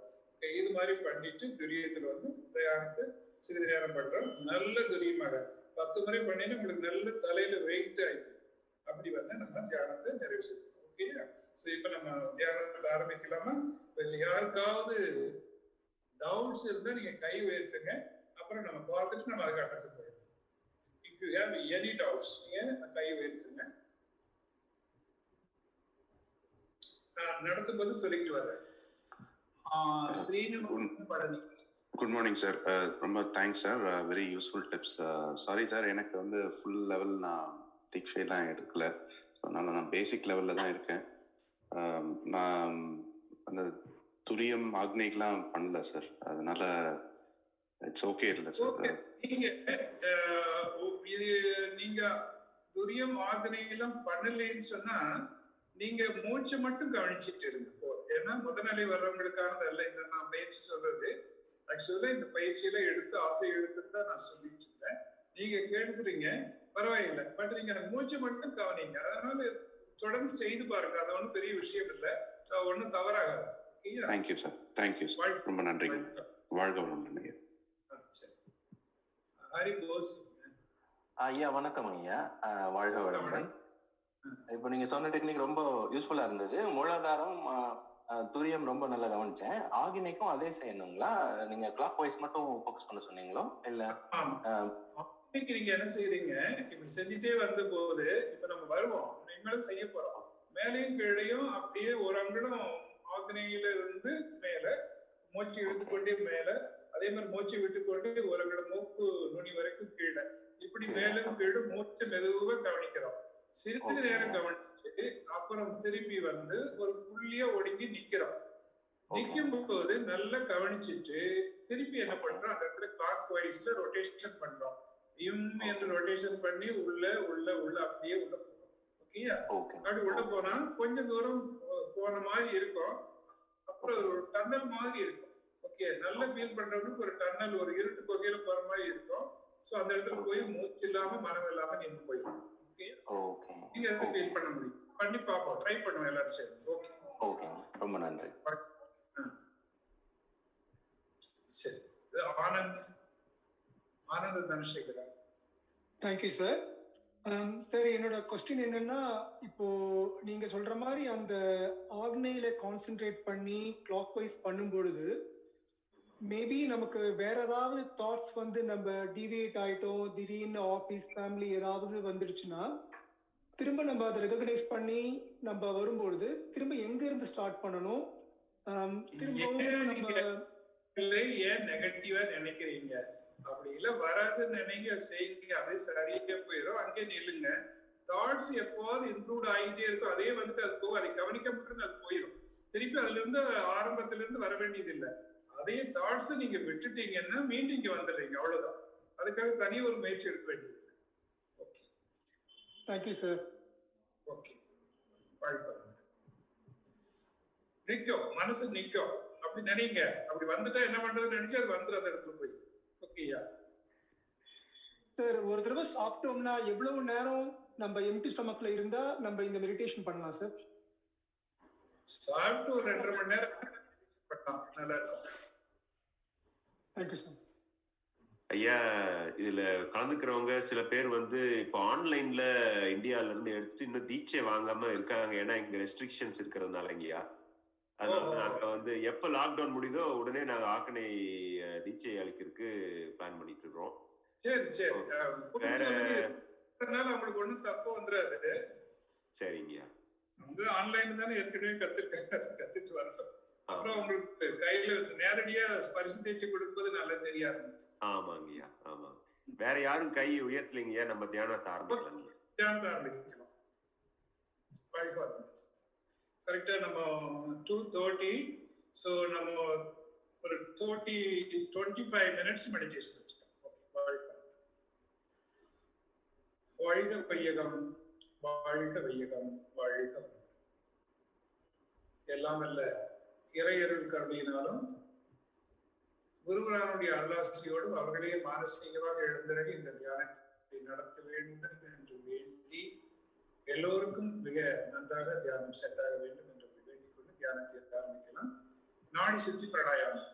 இது மாதிரி பண்ணிட்டு துரியத்துல வந்து தியானத்தை சிறிது நேரம் பண்றோம். நல்ல துரியமாக 10 முறை பண்ணினா உங்களுக்கு நல்ல தலையில வெயிட் ஆயிடுது. அப்படி வந்து நம்ம தியானத்தை நிறைவு செய்யணும். ஓகேயா? ஸோ இப்ப நம்ம தியானத்தை ஆரம்பிக்கலாமா? யாருக்காவது டவுட்ஸ் இருந்தா நீங்க கை உயர்த்துங்க, அப்புறம் நம்ம பார்த்துட்டு நம்ம அதுக்கு அடுத்து போயிடலாம். If you have any doubts நீங்க கை உயர்த்துங்க. நடத்தும்போது சொல்லிட்டு வரேன். Srinivasan Palani. Good morning sir. ரொம்ப thanks sir, very useful tips. Sorry sir, எனக்கு வந்து ஃபுல் லெவல் நான் தீட்சையெல்லாம் எடுக்கல, அதனால நான் பேசிக் லெவலில் தான் இருக்கேன். நான் அந்த துரியம் ஆக்னேக்கெலாம் பண்ணல சார், அதனால இட்ஸ் ஓகே இல்லை சார். நீங்க துரியம் ஆக்னேயெல்லாம் பண்ணலைன்னு சொன்னா நீங்க மூச்சு மட்டும் கவனிச்சுட்டு இருங்க. ஏன்னா முதநிலை வர்றவங்களுக்கானது அல்ல இந்த நான் பயிற்சி சொல்றது. ஆக்சுவலா இந்த பயிற்சியில எடுத்து ஆசை எடுத்துட்டு தான் நான் சொல்லிட்டு இருந்தேன். நீங்க கேட்டுக்கிறீங்க, பரவாயில்லை. பட் நீங்க அந்த மூச்சு மட்டும் கவனிங்க. அதனால தொடர்ந்து செய்து பாருங்க, அது ஒன்றும் பெரிய விஷயம் இல்லை, ஒன்றும் தவறாகாது. தேங்க்யூ சார், தேங்க்யூ சார், ரொம்ப நன்றி. வாழ்க வளமுடன் ஐயா. ஹரி போஸ் ஐயா. வணக்கம் ஐயா, வாழ்க வளமுடன். இப்போ நீங்க சொன்ன டெக்னிக் ரொம்ப யூஸ்ஃபுல்லா இருந்தது. மூலாதாரம் துரியம் ரொம்ப நல்லா கவனிச்சேன். ஆகினைக்கும் அதே செய்யணுங்களா? நீங்க கிளாக் வைஸ் மட்டும் ஃபோக்கஸ் பண்ண சொன்னீங்களோ இல்ல? நீங்க என்ன செய்யறீங்க, இப்ப செஞ்சுட்டே வந்த போது இப்ப நம்ம வருவோம், இனிமேலும் செய்ய போறோம். மேலையும் கீழையும் அப்படியே ஒரு அங்குலம் ஆக்னையில இருந்து மேல மூச்சு இழுத்துக்கொண்டே மேல, அதே மாதிரி மூச்சு விட்டுக்கொண்டே ஒரு அங்குலம் மூக்கு நுனி வரைக்கும் கீழே, இப்படி மேலும் கீழும் மூச்சு மெதுவா கவனிக்கிறோம். சிறிது நேரம் கவனிச்சு அப்புறம் திரும்பி வந்து ஒரு புள்ளியா ஒடுங்கி நிக்கிறோம். நிக்கும் போது நல்லா கவனிச்சுட்டு திருப்பி என்ன பண்றோம், அந்த இடத்துல கிளாக் வைஸ்ல ரொட்டேஷன் பண்றோம். என்று ரொட்டேஷன் பண்ணி உள்ள உள்ள உள்ள அப்படியே உள்ள போறோம். ஓகேயா? அப்படி உள்ள போனா கொஞ்சம் தூரம் போன மாதிரி இருக்கும், அப்புறம் ஒரு டன்னல் மாதிரி இருக்கும். ஓகே, நல்லா ஃபீல் பண்றவங்களுக்கு ஒரு டன்னல், ஒரு இருட்டு கொகையில போற மாதிரி இருக்கும். சோ அந்த இடத்துல போய் மூச்சு இல்லாம மனம் இல்லாம நின்று போயிடும். நீங்க அதை ஃபீல் பண்ண முடியும். பண்ணி பாப்போம், ட்ரை பண்ணுவோம் எல்லாரும் சேர்ந்து. ஓகே ஓகே, ரொம்ப நன்றி. சரி, Anand Dhanasekaran. Thank you sir. Sir, என்னோட கொஸ்டின் என்னன்னா, இப்போ நீங்க சொல்ற மாதிரி அந்த ஆக்னேயில கான்சென்ட்ரேட் பண்ணி கிளாக் வைஸ் பண்ணும் பொழுது மேபி நமக்கு வேற ஏதாவது தாட்ஸ் வந்து நம்ம டிவியேட் ஆயிட்டோம், திடீர்னு ஆஃபீஸ் ஃபேமிலி ஏதாவது வந்துடுச்சுன்னா திரும்ப நம்ம அதை ரெகக்னைஸ் பண்ணி நம்ம வரும்பொழுது திரும்ப எங்க இருந்து ஸ்டார்ட் பண்ணணும்? திரும்பவும் நம்ம ஏன் நெகட்டிவா நினைக்கிறீங்க? அப்படி இல்ல வராதுன்னு நினைங்க, செய்யுங்க, அதே சரியா போயிடும். அங்கே நில்லுங்க. தாட்ஸ் எப்போது இன்க்ளூட் ஆகிட்டே இருக்கும், அதே வந்துட்டு அது போகும், அதை கவனிக்க மட்டும் அது போயிடும். திருப்பி அதுல இருந்து ஆரம்பத்துல இருந்து வர வேண்டியது இல்லை. அதே தாட்ஸ் நீங்க விட்டுட்டீங்கன்னா மீண்டும் இங்க வந்துடுறீங்க, அவ்வளவுதான். அதுக்காக தனி ஒரு முயற்சி எடுக்க வேண்டியது. Okay, thank you sir. ஓகே, நிக்கும், மனசு நிக்கும். அப்படி நினைங்க, அப்படி வந்துட்டா என்ன பண்றதுன்னு நினைச்சு அது வந்துடும் அந்த இடத்துல போய். ஓகேயா சார்? ஒரு தடவை சாப்பிட்டோம்னா எவ்வளவு நேரம் நம்ம எம்டி ஸ்டொமக்ல இருந்தா நம்ம இந்த மெடிடேஷன் பண்ணலாம் சார்? சாப்பிட்டு ஒரு 2.5 மணி நேரம் பண்ணலாம், நல்லா இருக்கும். Thank you sir. ஐயா, இதுல கலந்துக்கிறவங்க சில பேர் வந்து இப்போ ஆன்லைன்ல இந்தியால இருந்து எடுத்துட்டு இன்னும் தீட்சை வாங்காம இருக்காங்க. ஏன்னா இங்க ரெஸ்ட்ரிக்ஷன்ஸ் இருக்கிறதுனால இங்கயா. அதனால நாங்க வந்து எப்ப லாக்டவுன் முடியுதோ உடனே நாங்க ஆக்கனை தீட்சை அளிக்கிறதுக்கு பிளான் பண்ணிட்டு இருக்கோம். சரி சரி, வேற உங்களுக்கு ஒண்ணும் தப்பு வந்துடாது. சரிங்கய்யா. வந்து ஆன்லைன் தானே ஏற்கனவே கத்துட்டு வரணும். அப்புறம் உங்களுக்கு கையில நேரடியா ஸ்பரிசு தேய்ச்சி கொடுக்கும்போது நல்லா தெரியாது. ஆமாங்கய்யா, ஆமா. வேற யாரும் கை உயர்த்தலைங்கய்யா, நம்ம தியானத்தை ஆரம்பிக்கலாம். தியானத்தை ஆரம்பிக்கலாம். கரெக்டா நம்ம 2:30. ஸோ நம்ம ஒரு 25 மினிட்ஸ் மெடிடேஷன் வச்சுக்கலாம். வாழ்க வையகம், வாழ்க வையகம், வாழ்க. எல்லாம் அல்ல இறையருள் கருணையினாலும் குருவரானுடைய அருளாசியோடும் அவர்களே மானசீகமாக எழுந்திறங்கி இந்த தியானத்தை நடத்த வேண்டும் என்று வேண்டி எல்லோருக்கும் மிக நன்றாக தியானம் செட் ஆக வேண்டும் என்று வேண்டிக் கொண்டு தியானத்தை ஆரம்பிக்கலாம். நாடி சுத்தி பிராணாயாமம்.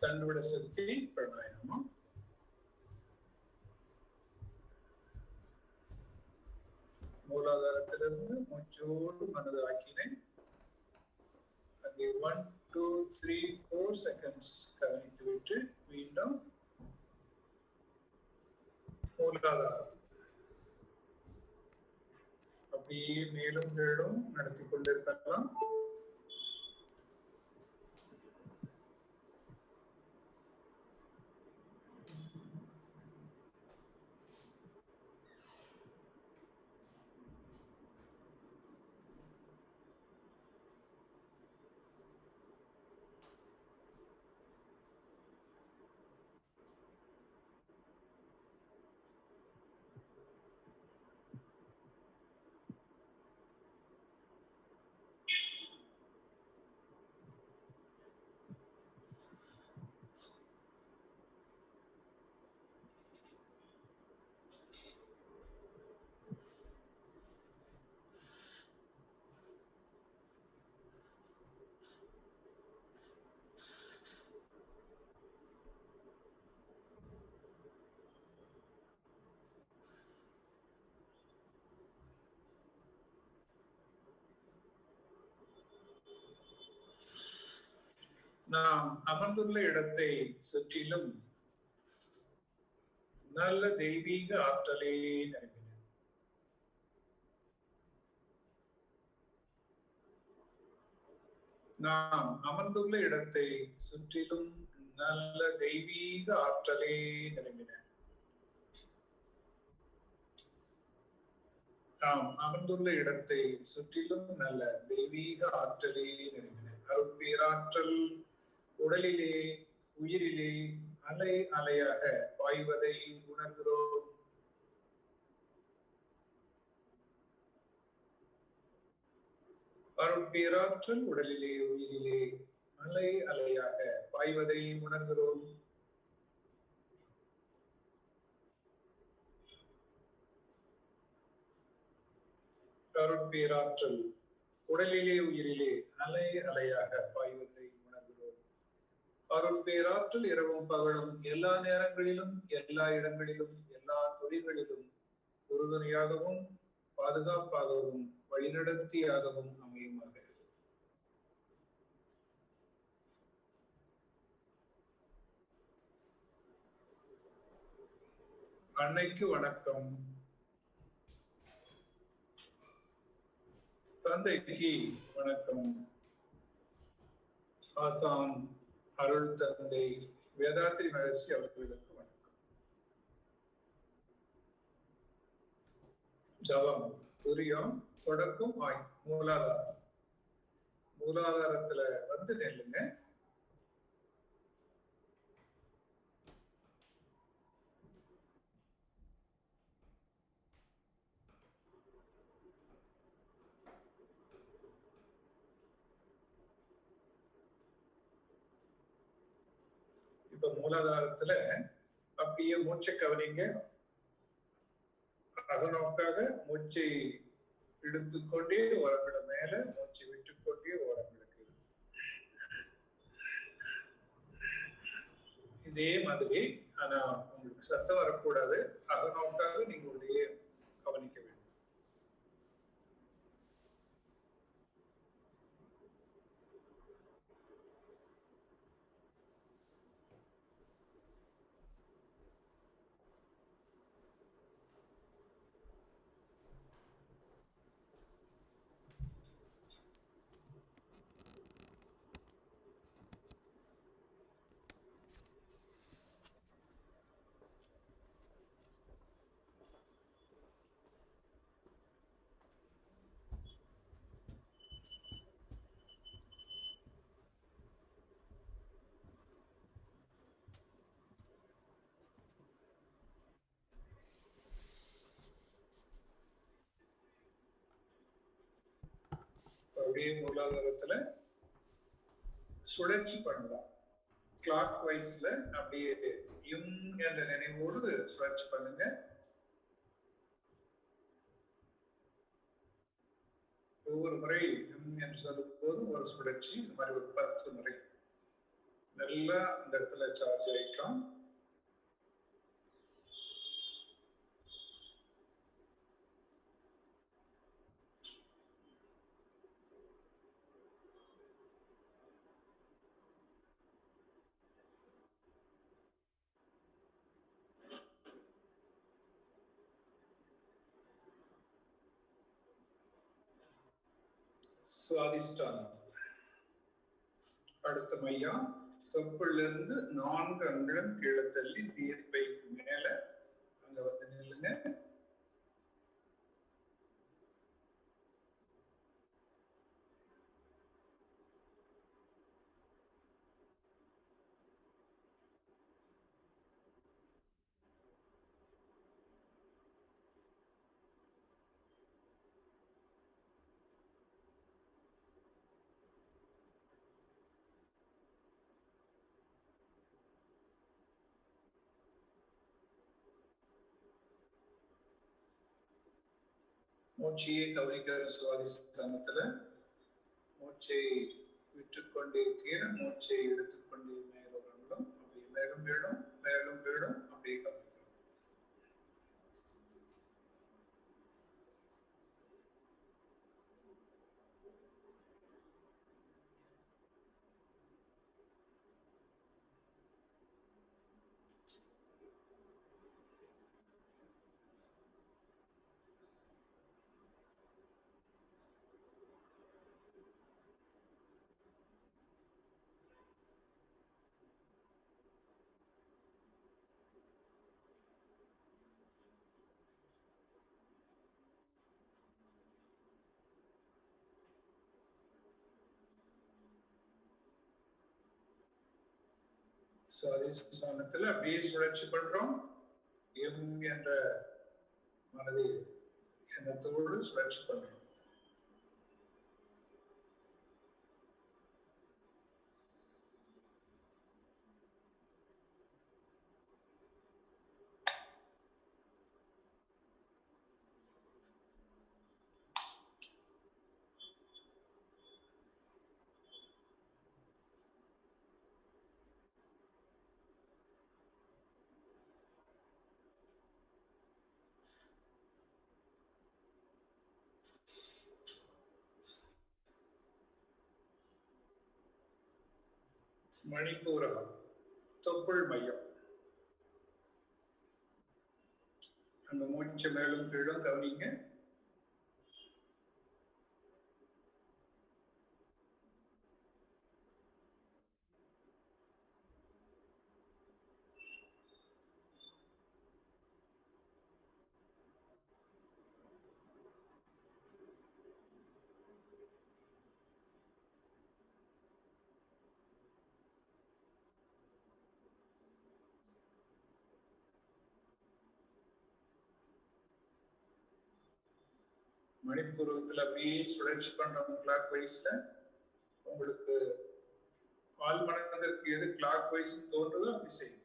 தண்டுவட சக்தி பிராணாயாமம். மூலாதாரத்திலிருந்து மூச்சோடு மனது ஆக்கினேன். அங்கே 1 2 3 4 செகண்ட்ஸ் கவனித்து விட்டு மீண்டும் மூலாதாரம் அப்படியே மேலும் கீழும் நடத்தி கொண்டிருக்கலாம். நாம் அமர்ந்துள்ள இடத்தை சுற்றிலும் நல்ல தெய்வீக ஆற்றலே நிரம்பின. நாம் அமர்ந்துள்ள இடத்தை சுற்றிலும் நல்ல தெய்வீக ஆற்றலே நிரம்பின. நாம் அமர்ந்துள்ள இடத்தை சுற்றிலும் நல்ல தெய்வீக ஆற்றலே நிரம்பின. அருட்பேராற்றல் உடலிலே உயிரிலே அலை அலையாக பாய்வதை உணர்கிறோம். அருட்பேராற்றல் உடலிலே உயிரிலே அலை அலையாக பாய்வதை உணர்கிறோம். அருட்பேராற்றல் உடலிலே உயிரிலே அலை அலையாக பாய்வதை உணர்கிறோம். அருட்பேராற்றல் இரவும் பகலும் எல்லா நேரங்களிலும் எல்லா இடங்களிலும் எல்லா தொழில்களிலும் உறுதுணையாகவும் பாதுகாப்பாகவும் வழிநடத்தியாகவும் அமையுமாக. அன்னைக்கு வணக்கம். தந்தைக்கு வணக்கம். ஆசான் அருள் தந்தை வேதாத்ரி மகர்ஷி அவர்களுக்கு வணக்கம். ஜபம் துரியம் தொடக்கம் மூலாதாரம். மூலாதாரத்துல வந்து நெல்லுங்க. இப்ப மூலாதாரத்துல அப்படியே மூச்சை கவனிங்க. அகநோக்காக மூச்சை இழுத்துக்கொண்டே ஓரங்கள மேல, மூச்சை விட்டுக்கொண்டே ஓரங்களுக்கு. இதே மாதிரி, ஆனா உங்களுக்கு சத்தம் வரக்கூடாது. அகநோக்காக நீங்க உள்ளே கவனிக்க வேண்டும். அப்படியே மூலாதாரத்துல சுழற்சி பண்ணலாம். கிளாக் வைஸ்ல அப்படியே யும் என்ற நினைவோடு சுழற்சி பண்ணுங்க. ஒவ்வொரு முறை யும் என்று சொல்லும் போதும் ஒரு சுழற்சி, இந்த மாதிரி ஒரு 10 முறை. நல்லா அந்த இடத்துல சார்ஜ் ஆயிக்கும். சுவாதிஷ்டானம். அடுத்த மையம் தொப்புளிலிருந்து 4 அங்குலம் கீழே தள்ளி நீர்ப்பைக்கு மேல அங்க வந்து நில்லுங்க. மூச்சையை கவனிக்கிற சுவாதிஷ்டானத்துல மூச்சை விட்டுக்கொண்டே கீழே, மூச்சை எடுத்துக்கொண்டே மேலும் அங்குலம், அப்படி மேலும் வீடும் மேலும் வீடும் அப்படியே கவனிக்கிறோம். சுவாதிஷ்டானத்துல அப்படியே சுழற்சி பண்றோம். எம் என்ற மனதை எண்ணத்தோடு சுழற்சி பண்றோம். மணிப்பூரகம், தொப்புள் மையம். அங்க மூச்சு மேலும் கீழும் கவனிங்க. மணிப்பூரகத்துல அப்படியே சுழற்சி பண்றோம் கிளாக் வைஸ்ல. உங்களுக்கு ஆள் மனதிற்கு எது கிளாக் வைஸ் தோன்றதோ அப்படி செய்யும்.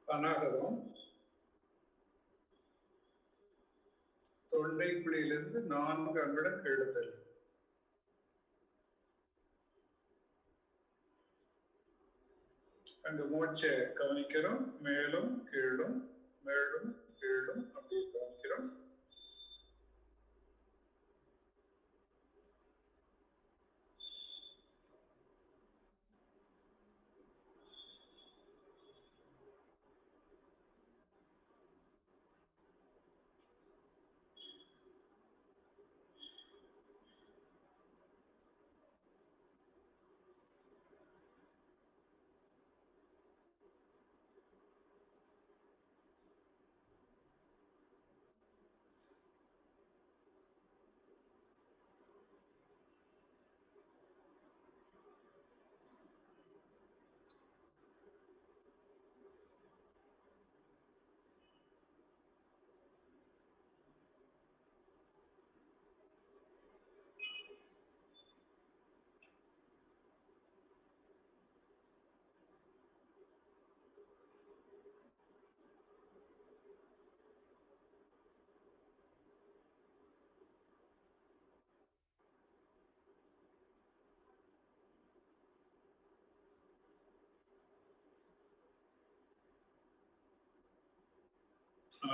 அநாகதம், தொண்டை குழியிலிருந்து 4 அங்குலம் கீழே தள்ளி அங்க மூச்சை கவனிக்கிறோம். மேலும் கீழும் மேலும் கீழும் அப்படியே கவனிக்கிறோம்.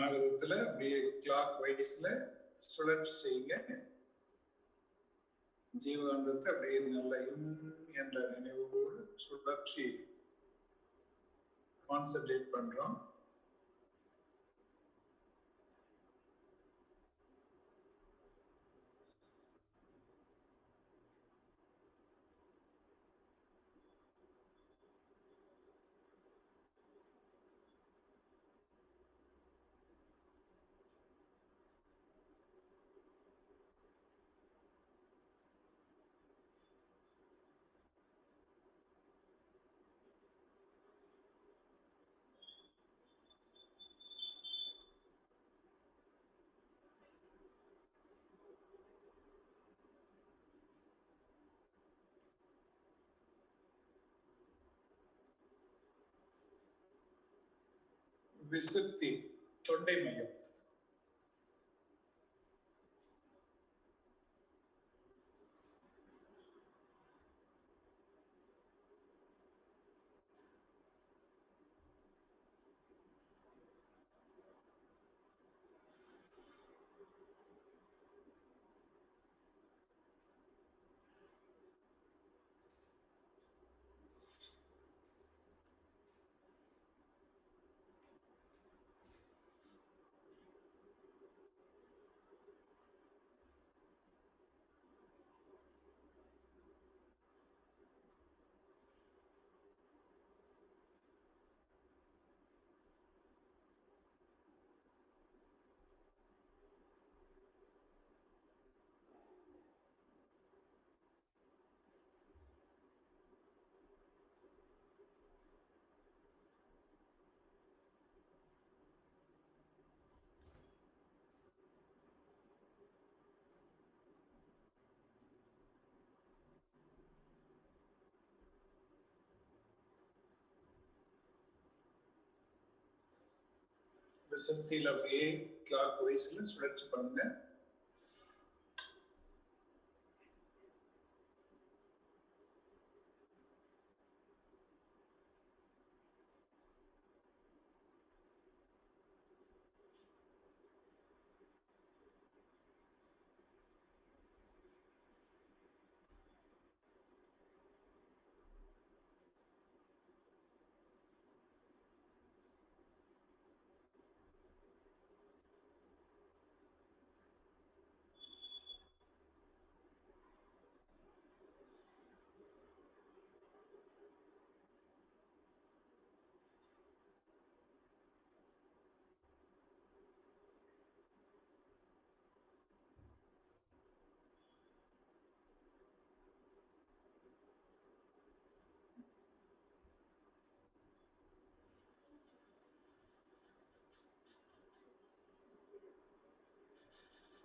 ஆகத்துல அப்படியே கிளாக் வைஸ்ல சுழற்சி செய்யுங்க. ஜீவாந்தத்தை அப்படியே நல்ல என்ற நினைவோடு சுழற்சி கான்சென்ட்ரேட் பண்றோம். விசுத்தி தொண்டை மையம். விசுத்தியில் அப்படியே கிளாக் வைஸ்ல சுழற்சி பண்ணுங்க.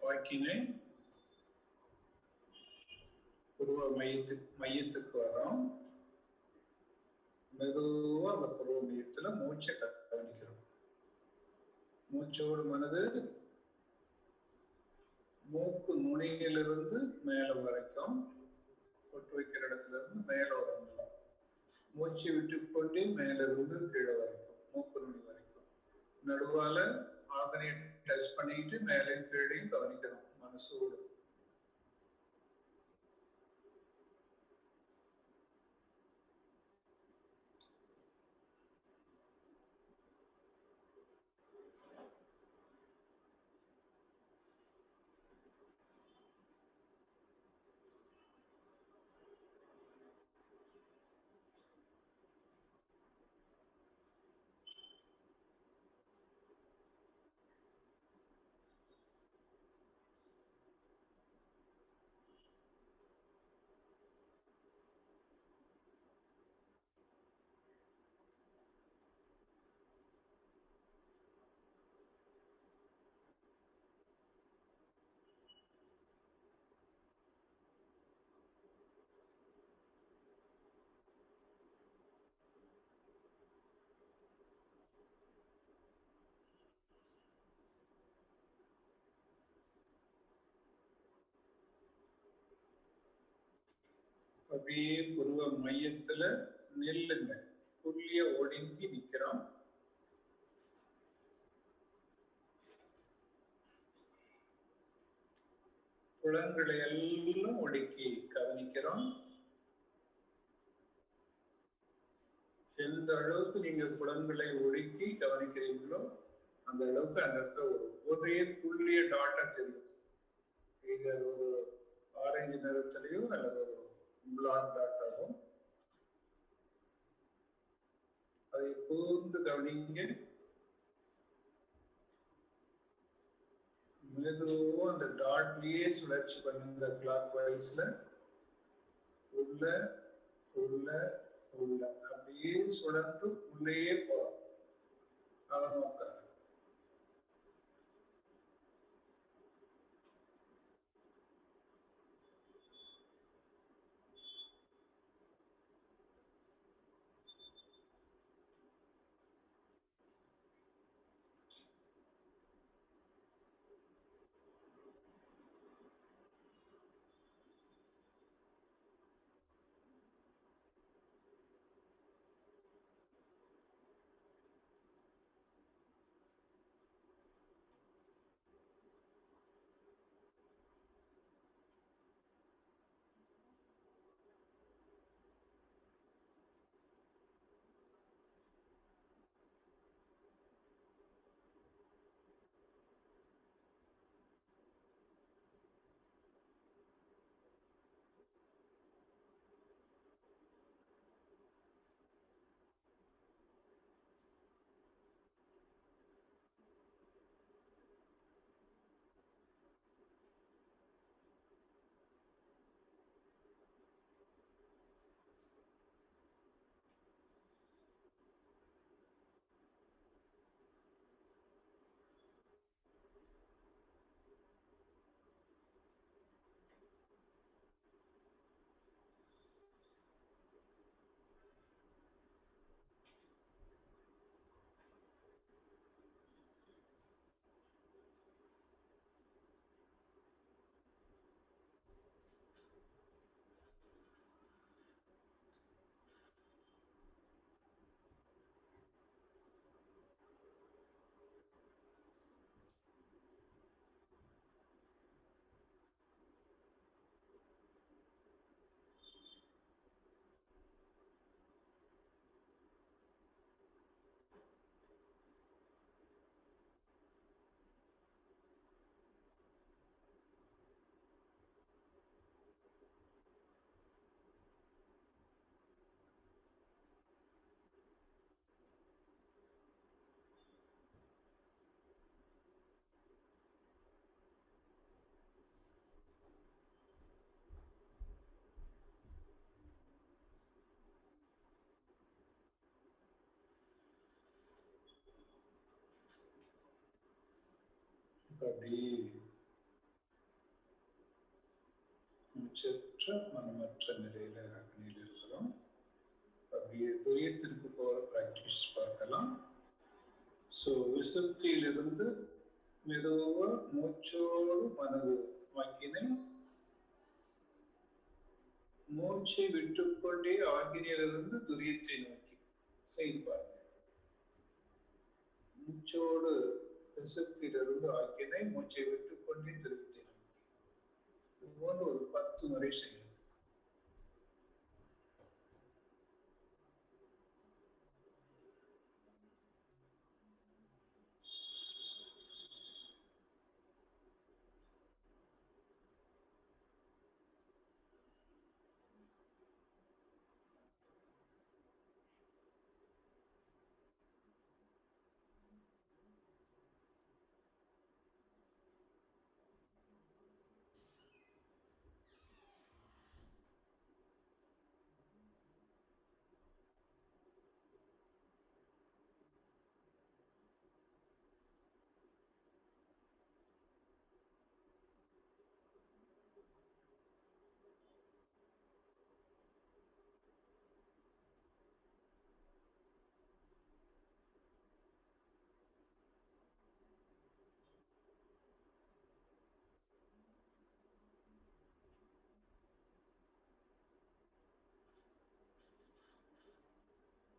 வாக்கினை புருவ மையத்துக்கு வரோம். மெதுவா அந்த புருவ மையத்துல மூச்சை கவனிக்கிறோம். மூச்சோடு மனது மூக்கு நுனியிலிருந்து மேல வரைக்கும், பொட்டு வைக்கிற இடத்துல இருந்து மேல வரணும். மூச்சு விட்டுக்கொண்டே மேலிருந்து கீழே வரைக்கும், மூக்கு நுனி வரைக்கும். நடுவால ஆக்னை டெஸ்ட் பண்ணிட்டு மேலே கீழையும் கவனிக்கணும் மனசோடு. அப்படியே புருவ மையத்துல நில்லுங்க. புள்ளிய ஒடுங்கி நிக்கிறோம். புலன்களை எல்லாம் ஒடுக்கி கவனிக்கிறோம். எந்த அளவுக்கு நீங்க புலன்களை ஒடுக்கி கவனிக்கிறீங்களோ அந்த அளவுக்கு அந்த இடத்துல ஒரே புள்ளிய டாட்டா தெரியும். இது ஒரு ஆரஞ்சு நிறத்திலேயோ அல்லது ஒரு பிளாக் டாட்டாவோ அதை கூர்ந்து கவனிங்க. மெதுவா அந்த டாட்லயே சுழற்சி பண்ணுங்க. கிளாக் வைஸ்ல உள்ள உள்ள உள்ள அப்படியே சுழன்று உள்ளே போறோம். அதை நோக்க அப்படியே மூச்சற்ற மனமற்ற நிலையில அக்னியில் இருக்கிறோம். அப்படியே துரியத்திற்கு போற பிராக்டிஸ் பார்க்கலாம். ஸோ விசுப்தியிலிருந்து மெதுவா மூச்சோடு மனது வாக்கினை மூச்சை விட்டுக்கொண்டே ஆகினியிலிருந்து துரியத்தை நோக்கி செய்வார். மூச்சோடு விசத்திலிருந்து ஆக்கினை, மூச்சை விட்டுக்கொண்டே துரியத்தை நோக்கி. இது போன்று ஒரு 10 முறை செய்யும்.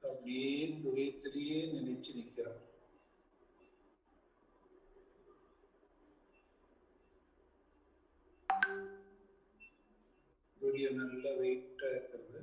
அப்படியே துரியத்திலேயே நினைச்சு நிற்கிறார். துரியம் நல்ல வெயிட்டா இருக்கிறது.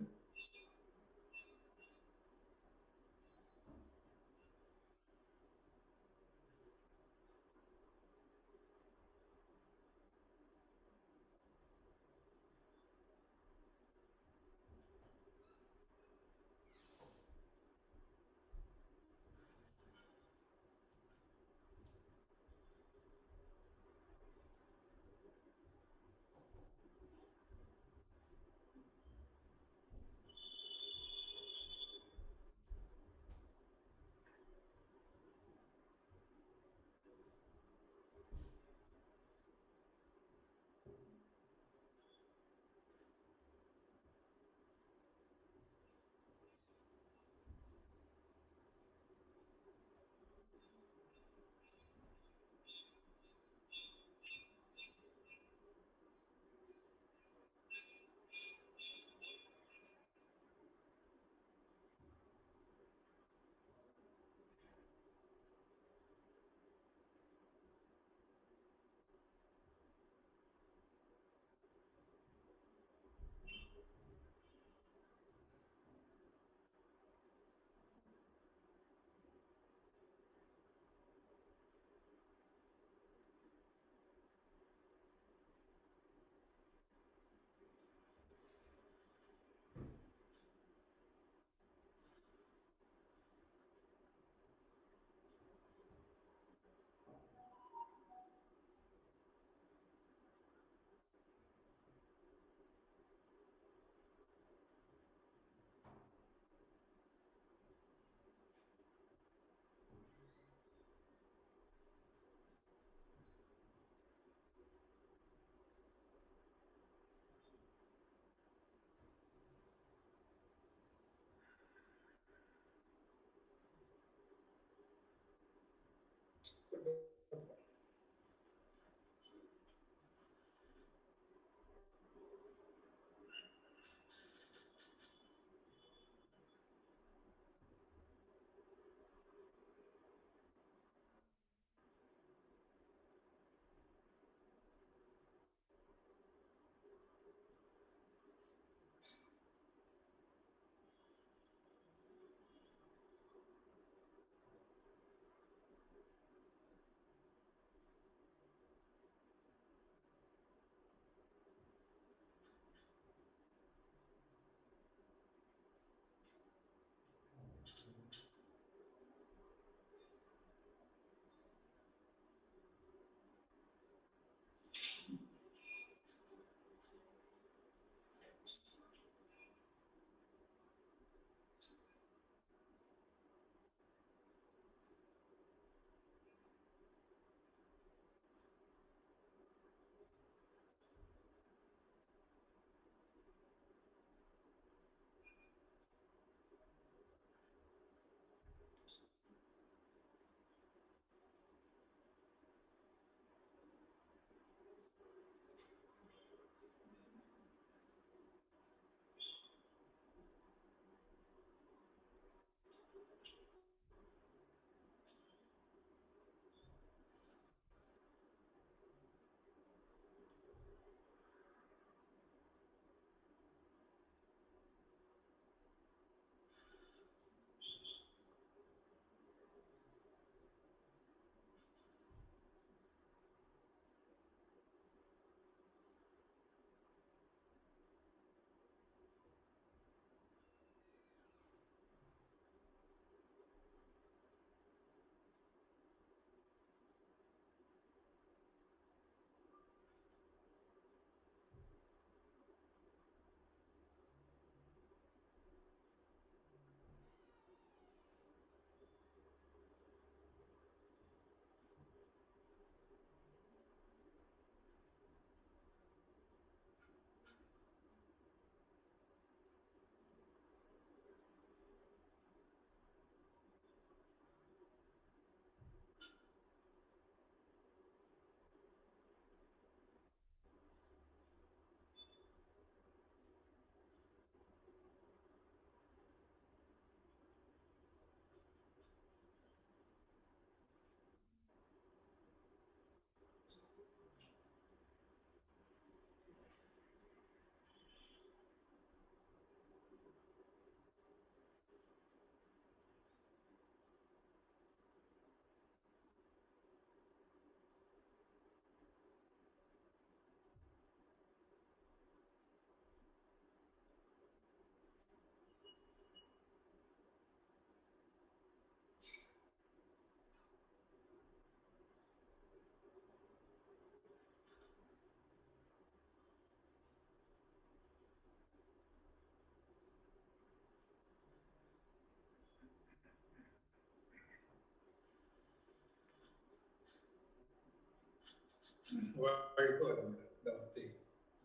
வாழ்க வளமுடன். தவத்தை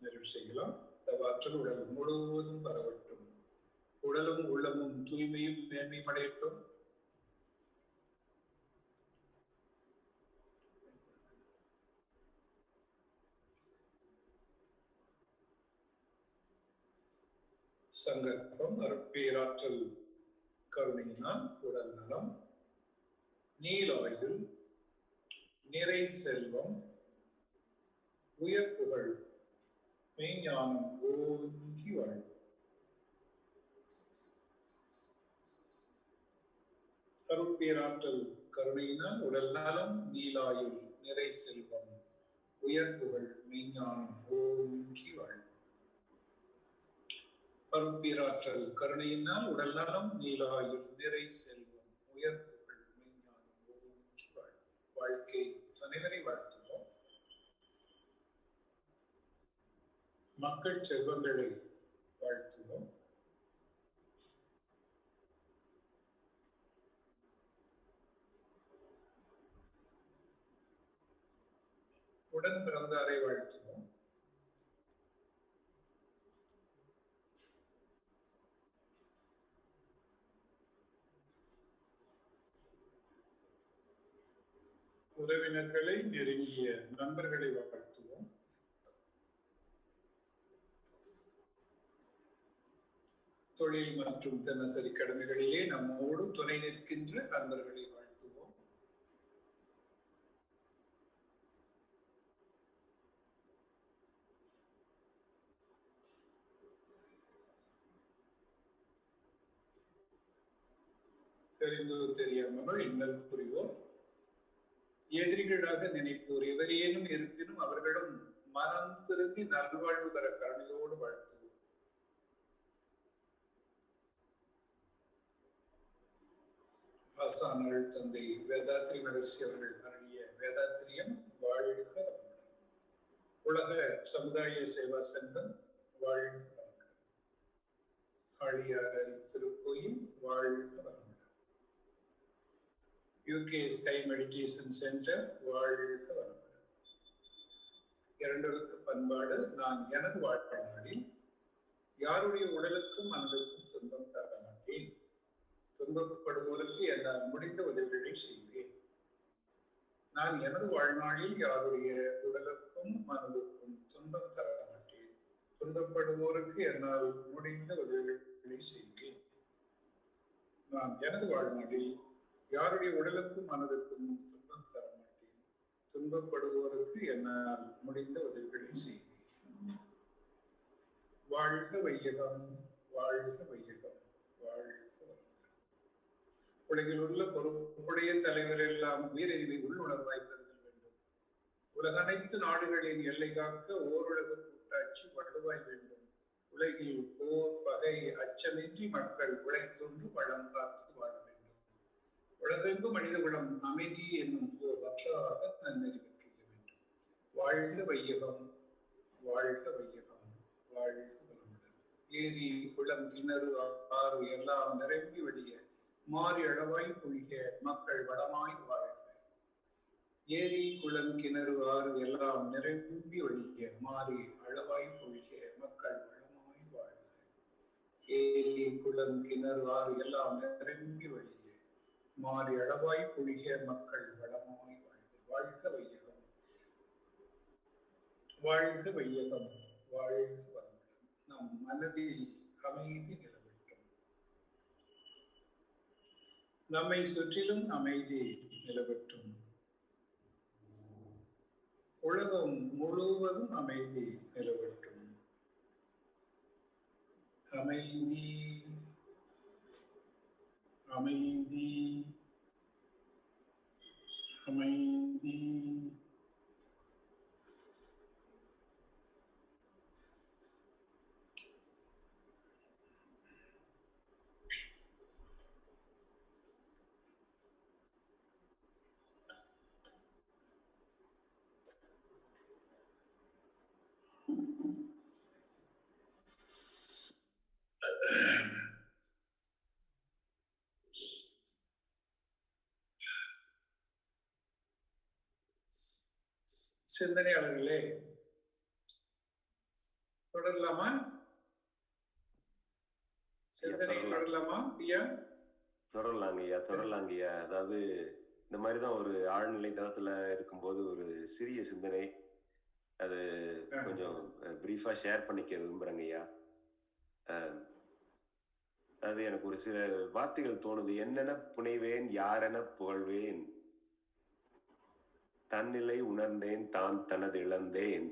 நிறைவு செய்யலாம். தவாற்றல் உடல் முழுவதும் பரவட்டும். உடலும் உள்ளமும் தூய்மையும் மேன்மையும் அடையட்டும். சங்கற்பம் அருட்பேராற்றல் கருணையினால் உடல் நலம், நீலாயுள், நிறை செல்வம், உயர் புகழ், மெய்ஞானம் ஓங்கி வாழ். அருட்பேராற்றல் கருணையினால் உடல் நலம், நீலாயுள், நிறை செல்வம், உயர் புகழ், மெய்ஞானம் ஓங்கி வாழ். அருட்பேராற்றல் கருணையினால் உடல் நலம், நீலாயுள், நிறை செல்வம், உயர் புகழ், மெய்ஞானம் ஓங்கி வாழ். வாழ்க்கை அனைவரை வாழ்த்துவோம். மக்கள் செல்வங்களை வாழ்த்துவோம். உடன் பிறந்தாரை வாழ்த்துவோம். உறவினர்களை, நெருங்கிய நண்பர்களை வாழ்த்துவோம். தொழில் மற்றும் தினசரி கடமைகளிலே நம்மோடு துணை நிற்கின்ற நண்பர்களை வாழ்த்துவோம். தெரிந்தோ தெரியாமலோ இன்னல் புரிவோம். எதிரிகளாக நினைப்போர் எவரேனும் இருப்பினும் அவர்களும் மனம் திரும்பி நல்வாழ்வு பெற கருணையோடு வாழ்த்துவோம். ஆசானர்கள் தந்தை வேதாத்ரி மகர்ஷி அவர்கள் அருளிய வேதாத்திரியம் வாழ்க வளமுடன். உலக சமுதாய சேவா சங்கம் வாழ்க வளமுடன். ஆழியார் திருக்கோயில் வாழ்க வளமுடன். UK ஸ்கை மெடிடேஷன் சென்டர் வாழ்க வளமுடன். இரண்டருக்கு பண்பாடு. நான் எனது வாழ்நாளில் யாருடைய உடலுக்கும் மனதுக்கும் துன்பம் தர மாட்டேன். துன்பப்படுவோருக்கு என்னால் முடிந்த உதவிகளை செய்வேன். நான் எனது வாழ்நாளில் யாருடைய உடலுக்கும் மனதுக்கும் துன்பம் தர மாட்டேன். துன்பப்படுவோருக்கு என்னால் முடிந்த உதவிகளை செய்வேன். நான் எனது வாழ்நாளில் யாருடைய உடலுக்கும் மனதுக்கும் துன்பம் தர மாட்டேன். துன்பப்படுவோருக்கு என்னால் முடிந்த உதவிகளை செய்வேன். வாழ்க வையகம், வாழ்க வையகம், வாழ்க. உலகில் உள்ள பொறுப்புடைய தலைவர் எல்லாம் உயிரறிவை உள்ளுணர்வாய் பெறுதல் வேண்டும். உலக அனைத்து நாடுகளின் எல்லை காக்க ஓருலக கூட்டாட்சி வலுவாய் வேண்டும். உலகில் போர், பகை, அச்சமின்றி மக்கள் உழைத்தொன்று வளம் காத்து வாழ வேண்டும். உலகெங்கும் மனித குலம் அமைதி என்னும் போர் வற்றாத நன்னெறி பெற்றுள்ள வேண்டும். வாழ்க வையகம், வாழ்க வையகம், வாழ்க வளமுடன். ஏரி, குளம், கிணறு, ஆறு எல்லாம் நிரம்பி வழிய மாறி அளவாய் பொழிக மக்கள் வளமாய் வாழ்க. ஏரி, குளம், கிணறு, ஆறு எல்லாம் நிரம்பி வழிய மாறி அளவாய் பொழிக மக்கள் வளமாய் வாழ்க. ஏரி, குளம், கிணறு, ஆறு எல்லாம் நிரம்பி வழிய மாறி அளவாய் பொழிக மக்கள் வளமாய் வாழ்க. வாழ்க வையகம், வாழ்க வையகம், வாழ்க வளமுடன். நம் மனதில் அமைதி நிலவட்டும். நம்மை சுற்றிலும் அமைதி நிலவட்டும். உலகம் முழுவதும் அமைதி நிலவட்டும். அமைதி, அமைதி, அமைதி. சிந்தனையாளர்களே, தொடரலாமா? சிந்தனை தொடரலாமா ஐயா? தொடரலாங்கய்யா. அதாவது இந்த மாதிரிதான் ஒரு ஆழ்நிலை தளத்துல இருக்கும்போது ஒரு சிறிய சிந்தனை, அது கொஞ்சம் பிரீஃபா ஷேர் பண்ணிக்க விரும்புறேங்க ஐயா. அது எனக்கு ஒரு சில வார்த்தைகள் தோணுது. என்னென்ன புனைவேன், யாரென புகழ்வேன், தன்னிலை உணர்ந்தேன், தான் தனது இழந்தேன்,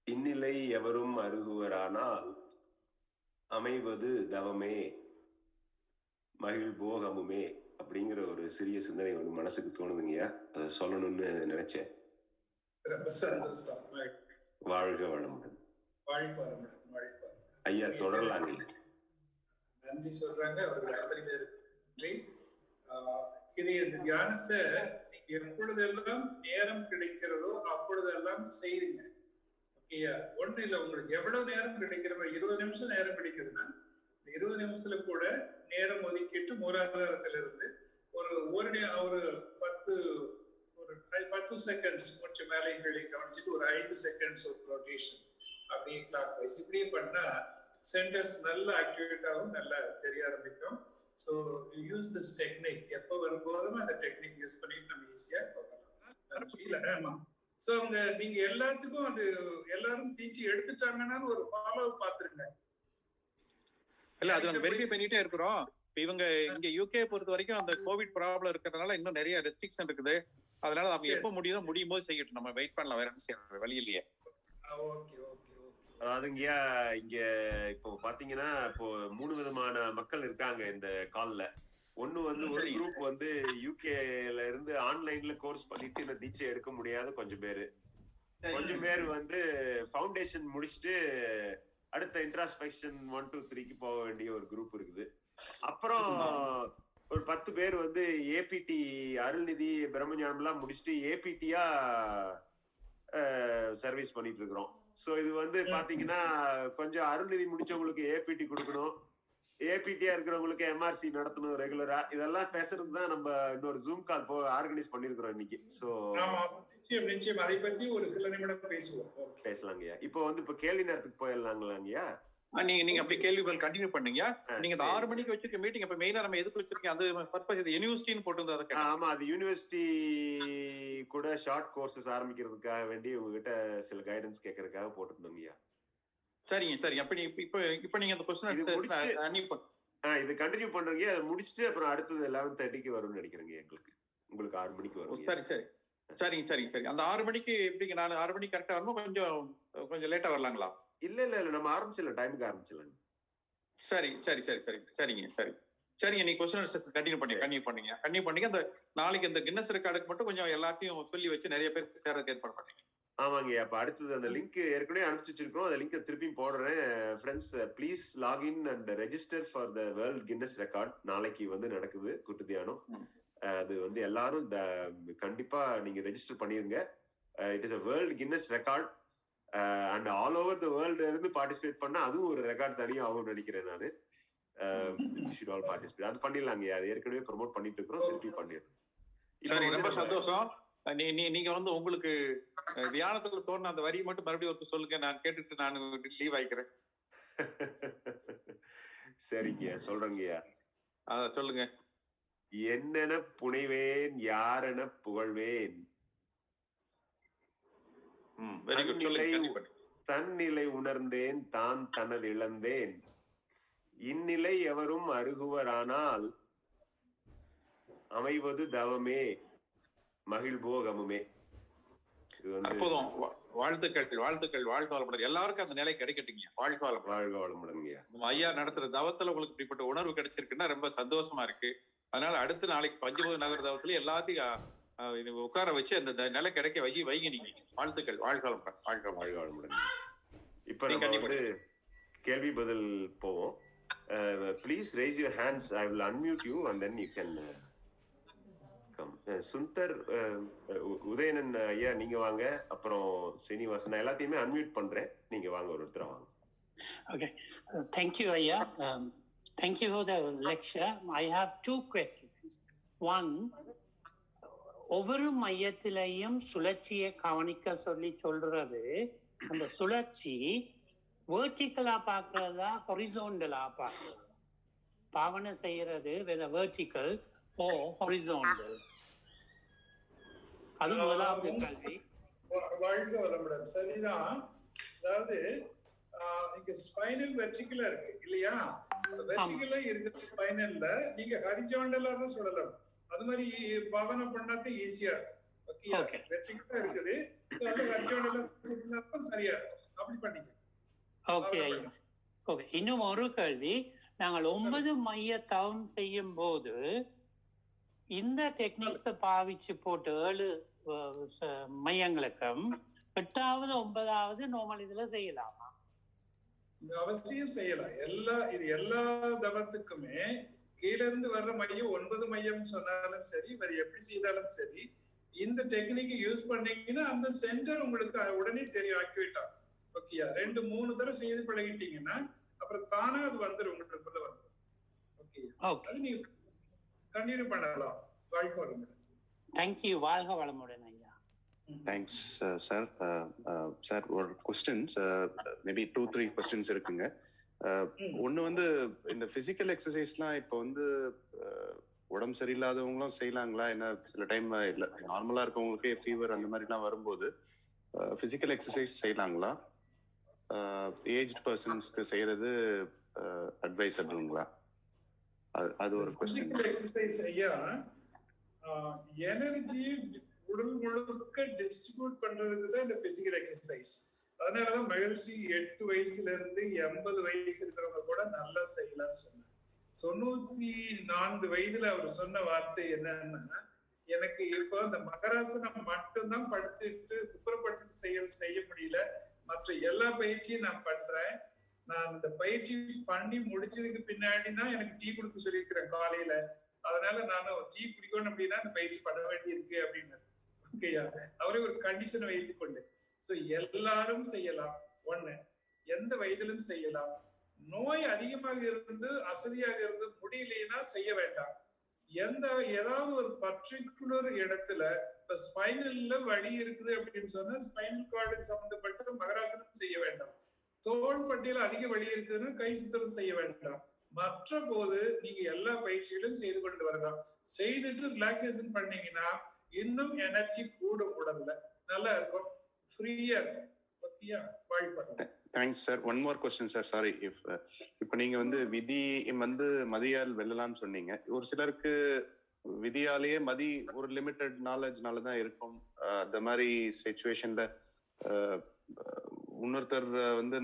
இந்நிலை எவரும் அருகுவரானால் அமைவது தவமே மகிழ்போகமுமே அப்படிங்கிற ஒரு சிறிய சிந்தனை ஒன்று மனசுக்கு தோணுதுங்கய்யா. அதை சொல்லணும்னு நினைச்சேன். வாழ்க வளமுடன் ஐயா. தொடரலாங்க. நன்றி சொல்றாங்க அவர்கள் அத்தனை பேர். இது இந்த தியானத்தை எப்பொழுதெல்லாம் நேரம் கிடைக்கிறதோ அப்பொழுதெல்லாம் செய்யுங்க. ஓகேயா? ஒண்ணு இல்ல, உங்களுக்கு எவ்வளவு நேரம் கிடைக்கிற மாதிரி 20 நிமிஷம் நேரம் கிடைக்குதுன்னா 20 நிமிஷத்துல கூட நேரம் ஒதுக்கிட்டு மூலாதாரத்திலிருந்து ஒரு 10 செகண்ட்ஸ் கொஞ்சம் மேலே கீழே கவனிச்சுட்டு ஒரு 5 செகண்ட்ஸ் ஒரு ரொட்டேஷன் அப்படியே கிளாக் வைஸ் இப்படியே பண்ணா சென்டர்ஸ் நல்லா ஆக்டிவேட் ஆகும், நல்லா தெரிய ஆரம்பிக்கும். So use this technique. எப்போ வரும்போதும் அந்த டெக்னிக் யூஸ் பண்ணிட்டு நம்ம ஈஸியா போகலாம். ஆமா. ஸோ அவங்க நீங்க எல்லாத்துக்கும் அது எல்லாரும் தீச்சி எடுத்துட்டாங்கன்னா ஒரு ஃபாலோ பாத்துருங்க. இல்ல, அது நாங்க வெரிஃபை பண்ணிட்டே இருக்கிறோம். இவங்க இங்க யூகே பொறுத்த வரைக்கும் அந்த கோவிட் ப்ராப்ளம் இருக்கிறதுனால இன்னும் நிறைய ரெஸ்ட்ரிக்ஷன் இருக்குது. அதனால அவங்க எப்ப முடியும் போது செய்யட்டும். நம்ம வெயிட் பண்ணலாம், வேற என்ன வழி இல்லையே. அதாவதுங்கய்யா, இங்க இப்போ பாத்தீங்கன்னா இப்போ 3 விதமான மக்கள் இருக்காங்க இந்த கால்ல. ஒண்ணு வந்து ஒரு குரூப் வந்து யூகேல இருந்து ஆன்லைன்ல கோர்ஸ் பண்ணிட்டு இந்த தீட்சை எடுக்க முடியாத கொஞ்சம் பேர் வந்து ஃபவுண்டேஷன் முடிச்சுட்டு அடுத்த இன்ட்ராஸ்பெக்ஷன் 1 2 3க்கு போக வேண்டிய ஒரு குரூப் இருக்குது. அப்புறம் ஒரு 10 பேர் வந்து ஏபிடி அருள்நிதி பிரம்மஞானம் எல்லாம் முடிச்சுட்டு ஏபிடியா சர்வீஸ் பண்ணிட்டு இருக்கிறோம். சோ இது வந்து பாத்தீங்கன்னா கொஞ்சம் அருள்நிதி முடிச்சவங்களுக்கு ஏபிடி கொடுக்கணும், ஏபிடியா இருக்கிறவங்களுக்கு எம்ஆர்சி நடத்தணும் ரெகுலரா. இதெல்லாம் பேசுறதுக்கு தான் நம்ம இன்னொரு ஜூம் கால் ஆர்கனைஸ் பண்ணிருக்கிறோம் இன்னைக்கு. சோ நிச்சயம் அதை பத்தி ஒரு சில நிமிடம் பேசலாங்கய்யா. இப்போ வந்து இப்ப கேள்வி நேரத்துக்கு போயிடலாங்களாங்கய்யா. நீங்க அப்படி கேள்விகள் கண்டினியூ பண்ணீங்க. நீங்க 6 மணிக்கு வச்சிருக்க மீட்டிங் இப்ப மெயினா நம்ம எதுக்கு வச்சிருக்கோம்? அது பர்பஸ் இது யூனிவர்சிட்டின்னு போட்டு. ஆமா, அது யூனிவர்சிட்டி கூட ஷார்ட் கோர்சஸ் ஆரம்பிக்கிறதுக்காக வேண்டி உங்ககிட்ட சில கைடன்ஸ் கேட்கறதுக்காக போட்டுருந்தோங்கய்யா. சரிங்க, சரி. அப்படி இப்ப நீங்க அந்த क्वेश्चन இது கண்டினியூ பண்றீங்க. அதை முடிச்சிட்டு அப்புறம் அடுத்தது 11:30க்கு வரும்னு நினைக்கிறேங்க. உங்களுக்கு 6 மணிக்கு வரும். சரி. அந்த 6 மணிக்கு எப்படிங்க? நான் 6 மணிக்கு கரெக்டா வரணும், கொஞ்சம் லேட்டா வரலாங்களா? இல்ல நம்ம ஆரம்பிச்சிடலாம், டைமுக்கு ஆரம்பிச்சிடலாம். சரிங்க. நீ क्वेश्चन கண்டினியூ பண்ணீங்க. அந்த நாளைக்கு அந்த கின்னஸ் ரெக்கார்டுக்கு மட்டும் கொஞ்சம் எல்லாத்தையும் சொல்லி வச்சு நிறைய பேர் சேரதுக்கு ஏற்பாடு பண்ணீங்க. ஆமாங்க. அப்ப அடுத்தது அந்த லிங்க் ஏற்கனவே அனுப்பிச்சு வச்சிருக்கோம். அந்த லிங்கை திருப்பி போடுறேன். Friends, please login and register for the world Guinness record. நாளைக்கு வந்து நடக்குது கூட்டு தியானம். அது வந்து எல்லாரும் கண்டிப்பா நீங்க ரெஜிஸ்டர் பண்ணிருங்க. It is a world Guinness record and all over the வேர்ல்ட்ல இருந்து பார்ட்டிசிபேட் பண்ணா அதுவும் ஒரு ரெக்கார்ட் தனியா ஆகும்னு நினைக்கிறேன் நானு. Should all participate. அது பண்ணிடலாங்க. அது ஏற்கனவே ப்ரோமோட் பண்ணிட்டு இருக்கிறோம், திருப்பி பண்ணிடுறோம். சரி, ரொம்ப சந்தோஷம். நீங்க வந்து உங்களுக்கு தியானத்துக்கு தோணுன அந்த வரியை மட்டும் மறுபடியும் சொல்லுங்க. நான் கேட்டுட்டு நான் லீவ் ஆயிக்கிறேன். சரிங்க, சொல்றேங்கய்யா. சொல்லுங்க. என்னென புனைவேன், யாரென புகழ்வேன், தன்னிலை உணர்ந்தேன், தான் தனது இழந்தேன், இந்நிலை எவரும் அருகுவரானால் அமைவது தவமே மகிழ்போகமுமே. அற்புதம். வாழ்த்துக்கள். வாழ்க வளமுடன். எல்லாருக்கும் அந்த நிலை கிடைக்கட்டுங்க. வாழ்க வளமுடன். ஐயா நடத்துற தவத்துல உங்களுக்கு இப்படிப்பட்ட உணர்வு கிடைச்சிருக்குன்னா ரொம்ப சந்தோஷமா இருக்கு. அதனால அடுத்து நாளைக்கு பஞ்சபூத நகர் தவத்துல எல்லாத்தையும் உட்கார வச்சு அந்த நிலை கிடைக்க வைங்க நீங்க. வாழ்த்துக்கள். வாழ்க வளமுடன். இப்ப நம்ம வந்து கேள்வி பதில் போவோம். Please raise your hands. I will unmute you and then you can come. Sundar, Udayanan ஐயா நீங்க வாங்க. அப்புறம் ஸ்ரீனிவாசன், நான் எல்லாத்தையுமே அன்மியூட் பண்றேன். நீங்க வாங்க, ஒருத்தர வாங்க. Okay. Thank you, Ayya. Thank you for the lecture. I have 2 questions. One, ஒவ்வொரு மையத்திலையும் சுழற்சியை கவனிக்க சொல்றது. அந்த சுழற்சி வேர்டிக்கலா பாக்குறதா ஹொரிசோண்டலா பாக்குறது, பாவனை செய்யறது வேற வேர்டிக்கல் ஓ ஹொரிசோண்டல். அது முதலாவது கல்வி. வாழ்க்கை வளமுடன். சரிதான். அதாவது இங்க ஸ்பைனல் வெர்டிகலா இருக்கு இல்லையா? வெர்டிகலா இருக்கிற ஸ்பைனல்ல நீங்க ஹரிசாண்டலா தான் சொல்லலாம். அது மாதிரி பாவனை பண்ணாத ஈஸியா இருக்கும். ஓகே, வெர்டிகலா இருக்குது, சோ அது ஹரிசாண்டலா சொன்னப்ப சரியா இருக்கும். அப்படி பண்ணிக்க. ஓகே ஐயா. ஓகே, இன்னும் ஒரு கேள்வி. நாங்கள் 9 மைய தவம் செய்யும் போது இந்த டெக்னிக்ஸை பாவிச்சு போட்டு 7 மையங்களுக்கும் 8வது 9வது நார்மல் இதுல செய்யலாமா? அவசியம் செய்யலாம். எல்லா தவத்துக்குமே கீழ இருந்து வர்ற மையம் 9 மையம் சொன்னாலும் சரி, வேற எப்படி செய்தாலும் சரி, இந்த டெக்னிக் யூஸ் பண்ணீங்கன்னா அந்த சென்டர் உங்களுக்கு உடனே தெரியும், ஆக்டிவேட் ஆகும். ஓகேயா? 2-3 தடவை செய்து பழகிட்டீங்கன்னா அப்புறம் தானா அது வந்துடும், உங்களுக்குள்ள வந்துடும். ஓகே, அது நீங்க கண்டினியூ பண்ணலாம். வாழ்க்கை வளமுடன். தேங்க்யூ. வாழ்க வளமுடன் ஐயா. Thanks sir. சார் ஒரு கொஸ்டின்ஸ், மேபி 2-3 கொஸ்டின்ஸ் இருக்குங்க. ஒன்று வந்து இந்த பிசிக்கல் எக்ஸசைஸ்லாம் இப்போ வந்து உடம்பு சரியில்லாதவங்களும் செய்யலாங்களா? ஏன்னா சில டைம் இல்லை, நார்மலாக இருக்கவங்களுக்கே ஃபீவர் அந்த மாதிரிலாம் வரும்போது பிசிக்கல் எக்ஸசைஸ் செய்யலாங்களா? ஏஜ்ட் பர்சன்ஸ்க்கு செய்யறது அட்வைசபிளுங்களா? அது ஒரு கொஸ்டின். பிசிக்கல் எக்ஸசைஸ் ஐயா, எனர்ஜி உடல் முழுக்க டிஸ்ட்ரிபியூட் பண்றதுக்கு தான் இந்த பிசிக்கல் எக்ஸசைஸ். அதனாலதான் மகிழ்ச்சி 8 வயசுல இருந்து 80 வயசு இருக்கிறவங்க கூட நல்லா செய்யலாம் சொன்னார். 94 வயதுல அவர் சொன்ன வார்த்தை என்னன்னா, எனக்கு இப்போ இந்த மகராசனம் மட்டும்தான் படுத்துட்டு குப்புறப்பட்டு செய்ய முடியல, மற்ற எல்லா பயிற்சியும் நான் பண்றேன். நான் இந்த பயிற்சி பண்ணி முடிச்சதுக்கு பின்னாடி தான் எனக்கு டீ குடிக்க சொல்லியிருக்கிறேன் காலையில. அதனால நானும் டீ குடிக்கணும் அப்படின்னா இந்த பயிற்சி பண்ண வேண்டி இருக்கு அப்படின்னு. ஓகேயா? அவரே ஒரு கண்டிஷனை வைத்துக் கொண்டு. சோ எல்லாரும் செய்யலாம். ஒண்ணு, எந்த வயதிலும் செய்யலாம். நோய் அதிகமாக இருந்து அசதியாக இருந்து முடியலைன்னா செய்ய வேண்டாம். ஏதாவது ஒரு பர்டிகுலர் இடத்துல இப்ப ஸ்பைனல்ல வலி இருக்குது அப்படின்னு சொன்னா ஸ்பைனல் கார்டு சம்பந்தப்பட்ட மகராசனம் செய்ய வேண்டாம். தோள் பட்டியல அதிக வலி இருக்குதுன்னா கை சுத்தம் செய்ய வேண்டாம். மற்ற போது நீங்க எல்லா பயிற்சிகளும் செய்து கொண்டு வரலாம். செய்துட்டு ரிலாக்ஸேஷன் பண்ணீங்கன்னா இன்னும் எனர்ஜி கூடும், உடல்ல நல்லா இருக்கும், ஃப்ரீயா இருக்கும். ஓகேயா? வாழ்க்கை. Thanks sir. One more question sir. Sorry, இப்போ நீங்க வந்து விதி வந்து மதியால் வெல்லலாம்னு சொன்னீங்க. ஒரு சிலருக்கு விதியாலேயே மதி ஒரு லிமிட்டட் நாலேஜ்னால தான் இருக்கும். அந்த மாதிரி சிச்சுவேஷன்ல இன்னொருத்தர் வந்து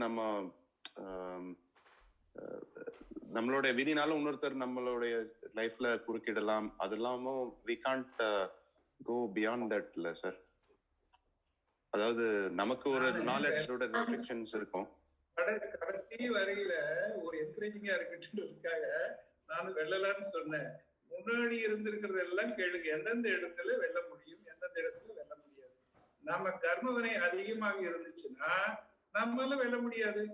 நம்மளுடைய விதினால இன்னொருத்தர் நம்மளுடைய லைஃப்ல குறுக்கிடலாம். அதெல்லாமும் we can't go beyond that இல்ல சார்? அதாவது நமக்கு ஒரு நாலேஜோட ரெஸ்ட்ரிக்ஷன்ஸ் இருக்கும். கடைசி வரையில ஒரு என்கரேஜிங்கா இருக்குன்றதுக்காக நான் வெல்லலாம்னு சொன்னேன். முன்னாடி இருந்திருக்கிறது எல்லாம் கேளுங்க. எந்தெந்த இடத்துல வெல்ல முடியும், எந்தெந்த இடத்துல வெல்ல முடியாது. நம்ம கர்மவினை அதிகமாக இருந்துச்சுன்னா நம்மளால வெல்ல முடியாது.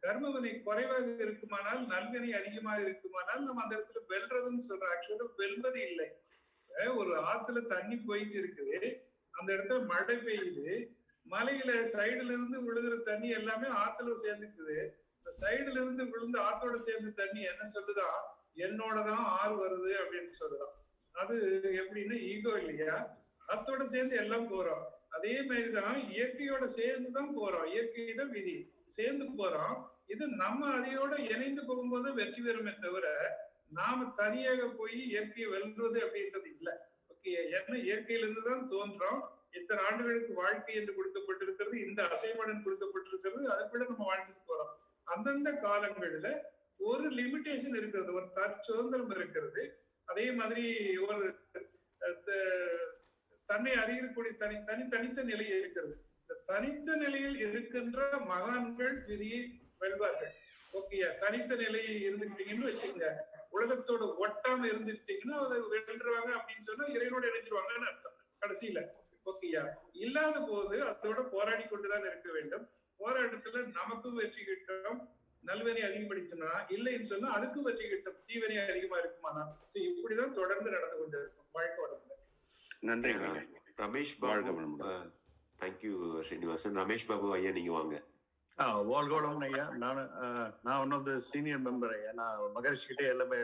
கர்மவினை குறைவாக இருக்குமானால், நல்வினை அதிகமாக இருக்குமானால் நம்ம அந்த இடத்துல வெல்றதுன்னு சொல்றோம். ஆக்சுவலா வெல்வது இல்லை. ஒரு ஆத்துல தண்ணி போயிட்டு இருக்குது, அந்த இடத்துல மழை பெய்யுது, மலையில சைடுல இருந்து விழுகிற தண்ணி எல்லாமே ஆத்துல சேர்ந்துக்குது. இந்த சைடுல இருந்து விழுந்து ஆத்தோட சேர்ந்த தண்ணி என்ன சொல்லுதான், என்னோடதான் ஆறு வருது அப்படின்னு சொல்லுதான். அது எப்படின்னு ஈகோ இல்லையா? ஆத்தோட சேர்ந்து எல்லாம் போறோம். அதே மாதிரிதான் இயற்கையோட சேர்ந்துதான் போறோம். இயற்கை தான் விதி, சேர்ந்து போறோம். இது நம்ம அதையோட இணைந்து போகும்போது வெற்றி பெறுமே தவிர நாம தனியாக போய் இயற்கையை வெல்றது அப்படின்றது இல்லை. ஓகே, ஏன்னா இயற்கையிலிருந்து தான் தோன்றோம். இத்தனை ஆண்டுகளுக்கு வாழ்க்கை என்று கொடுக்கப்பட்டிருக்கிறது, இந்த அசைமடன் கொடுக்கப்பட்டிருக்கிறது, அதுக்குள்ள நம்ம வாழ்ந்துட்டு போறோம். அந்தந்த காலங்கள்ல ஒரு லிமிடேஷன் இருக்கிறது, ஒரு தற்சுதந்திரம் இருக்கிறது. அதே மாதிரி ஒரு தன்னை அறியக்கூடிய தனித்த நிலை இருக்கிறது. இந்த தனித்த நிலையில் இருக்கின்ற மகான்கள் விதியை வெல்வார்கள். ஓகேயா? தனித்த நிலையை இருந்துக்கிட்டீங்கன்னு வச்சுக்கோங்க, உலகத்தோட ஒட்டாம இருந்துக்கிட்டீங்கன்னா அதை வென்றுவாங்க அப்படின்னு சொன்னா இறைவனோட இணைஞ்சிருவாங்கன்னு அர்த்தம் கடைசியில. ஓகேயா? இல்லாத போது அதோட போராடி கொண்டுதான் இருக்க வேண்டும். போராட்டத்துல நமக்கும் வெற்றி கிட்டும், நல்வனை அதிகப்படுத்தினா, இல்லைன்னு சொன்னா அதுக்கும் வெற்றி கிட்டும், தீவனை அதிகமா இருக்குமானா. சோ இப்படிதான் தொடர்ந்து நடந்து கொண்டு இருக்கும் வாழ்க்கை. நன்றி. ரமேஷ் வாழ்க பாபு. வளமுடன். தேங்க்யூ ஸ்ரீனிவாசன். ரமேஷ் பாபு ஐயா நீங்க வாங்க. வாழ்க வளமுடன் ஐயா. நான் one of the senior member ஐயா. நான் மகரிஷி கிட்டே எல்லாமே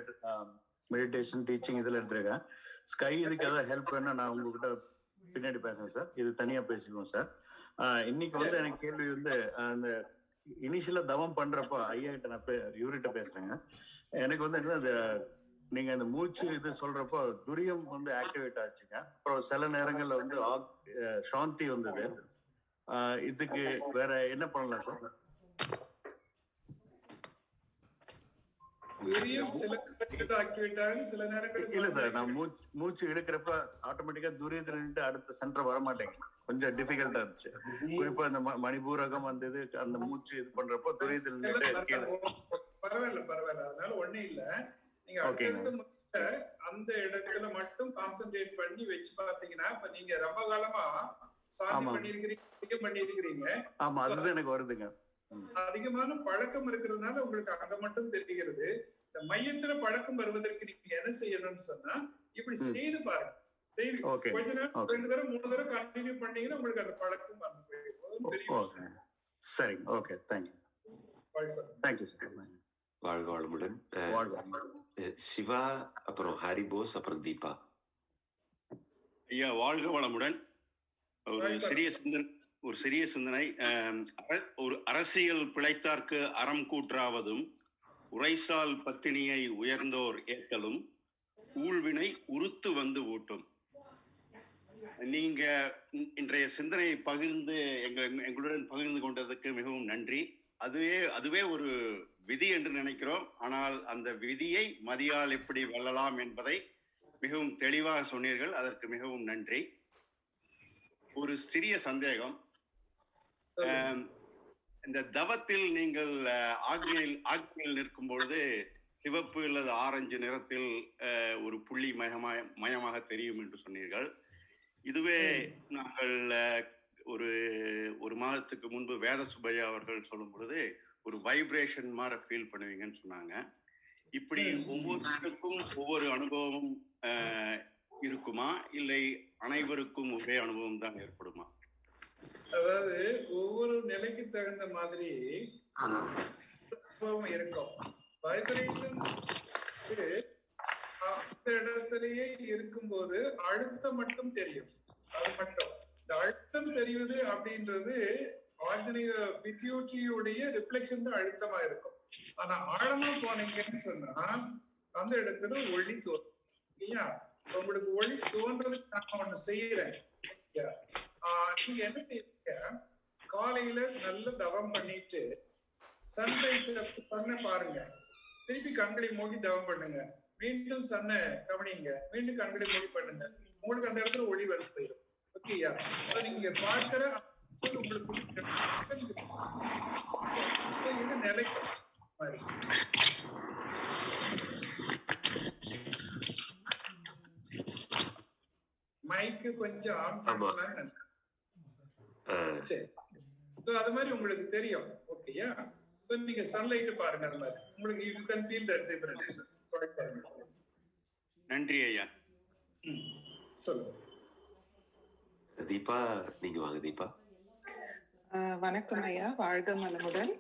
மெடிடேஷன் டீச்சிங் இதில் எடுத்துருக்கேன். ஸ்கை இதுக்கு ஏதாவது ஹெல்ப் வேணா நான் உங்ககிட்ட பின்னாடி பேசுறேன் சார். இது தனியா பேசிக்குவோம் சார். இன்னைக்கு வந்து எனக்கு கேள்வி வந்து அந்த இனிஷியலா தவம் பண்றப்ப ஐயா கிட்ட நான் இவர்கிட்ட பேசுறேங்க. எனக்கு வந்து என்ன நீங்க அந்த மூச்சு இது சொல்றப்போ துரியம் வந்து ஆக்டிவேட் ஆச்சுங்க. அப்புறம் சில நேரங்கள்ல வந்து சாந்தி வந்தது. இதுக்கு வேற என்ன பண்ணலாம் சார்? இல்ல சார், நான் மூச்சு எடுக்கிறப்ப ஆட்டோமேட்டிக்கா துரியத்துல நின்று அடுத்த சென்டர் வர மாட்டேங்க. கொஞ்சம் டிஃபிகல்ட்டா இருந்துச்சு. குறிப்பா இந்த மணிபூரகம் வந்தது, அந்த மூச்சு இது பண்றப்போ துரியத்துல நின்று பரவாயில்ல அதனால ஒண்ணும் இல்ல. நீங்க அந்த இடத்துல மட்டும் கான்சென்ட்ரேட் பண்ணி வச்சு பாத்தீங்கன்னா, இப்ப நீங்க ரொம்ப காலமா சாந்தி பண்ணிருக்கிறீங்க. ஆமா, அதுதான் எனக்கு வருதுங்க. அதிகமான பழக்கம் இருக்கிறதுனால உங்களுக்கு அங்க மட்டும் தெரிகிறது. இந்த மையத்துல பழக்கம் வருவதற்கு நீங்க என்ன செய்யணும்னு சொன்னா, இப்படி செய்து பாருங்க. செய்து கொஞ்ச நேரம் 2 தடவை 3 தடவை கண்டினியூ பண்ணீங்கன்னா உங்களுக்கு அந்த பழக்கம் வந்து போயிடும். சரிங்க. Okay, thank you. Thank you sir. வாழ்க வளமுடன். சிவா, அப்புறம் ஹரிபோஸ், அப்புறம் தீபா. ஐயா வாழ்க வளமுடன். ஒரு சிறிய சிந்தனை. ஒரு அரசியல் பிழைத்தார்க்கு அறம் கூற்றாவதும் உரைசால் பத்தினியை உயர்ந்தோர் ஏற்றலும் ஊழ்வினை உறுத்து வந்து ஊட்டும். நீங்க இன்றைய சிந்தனையை பகிர்ந்து எங்களுடன் பகிர்ந்து கொண்டதற்கு மிகவும் நன்றி. அதுவே ஒரு விதி என்று நினைக்கிறோம். ஆனால் அந்த விதியை மதியால் எப்படி வெல்லலாம் என்பதை மிகவும் தெளிவாக சொன்னீர்கள். அதற்கு மிகவும் நன்றி. ஒரு சிறிய சந்தேகம். இந்த தவத்தில் நீங்கள் ஆக்னியில் நிற்கும் பொழுது சிவப்பு அல்லது ஆரஞ்சு நிறத்தில் ஒரு புள்ளி மயமாக தெரியும் என்று சொன்னீர்கள். இதுவே நாங்கள் ஒரு மாதத்துக்கு முன்பு வேத சுப்பையா அவர்கள் சொல்லும் பொழுது ஒரு வைப்ரேஷன் மாதிரி ஃபீல் பண்ணுவீங்கன்னு சொன்னாங்க. இப்படி ஒவ்வொருத்தருக்கும் ஒவ்வொரு அனுபவம் இருக்குமா, இல்லை அனைவருக்கும் ஒரே அனுபவம் தான் ஏற்படுமா? அதாவது ஒவ்வொரு நிலைக்கு தகுந்த மாதிரி அனுபவம் இருக்கும். வைப்ரேஷன் அந்த இடத்திலேயே இருக்கும்போது அழுத்தம் மட்டும் தெரியும். அது மட்டும் இந்த அழுத்தம் தெரியுது அப்படின்றது ஆர்டினரி பிட்யூட்டரியுடைய ரிஃப்ளெக்ஷன் தான் அழுத்தமா இருக்கும். ஆனா ஆழமா போனீங்கன்னு சொன்னா அந்த இடத்துல ஒளி தோன்றும் இல்லையா? உங்களுக்கு ஒளி தோன்றதுக்கு நான் ஒண்ணு செய்யறேன். நீங்க என்ன செய்யறீங்க, காலையில நல்ல தவம் பண்ணிட்டு சன்ரைஸ் சன்னை பாருங்க, திருப்பி கண்களை மூடி தவம் பண்ணுங்க, மீண்டும் சன்னை கவனிங்க, மீண்டும் கண்களை மூடி பண்ணுங்க. உங்களுக்கு அந்த இடத்துல ஒளி வந்து போயிடும். ஓகேயா? நீங்க பார்க்கிற உங்களுக்கு இது நிலைக்கும் மாதிரி. மைக்கு கொஞ்சம் ஆன் பண்ணலாம். சரி, சோ அது மாதிரி உங்களுக்கு தெரியும். ஓகேயா? சோ நீங்க சன்லைட் பாருங்க, அந்த மாதிரி உங்களுக்கு you can feel that difference. நன்றி ஐயா. சொல்லுங்க தீபா, நீங்க வாங்க தீபா. வணக்கம் ஐயா, வாழ்க வளமுடன்.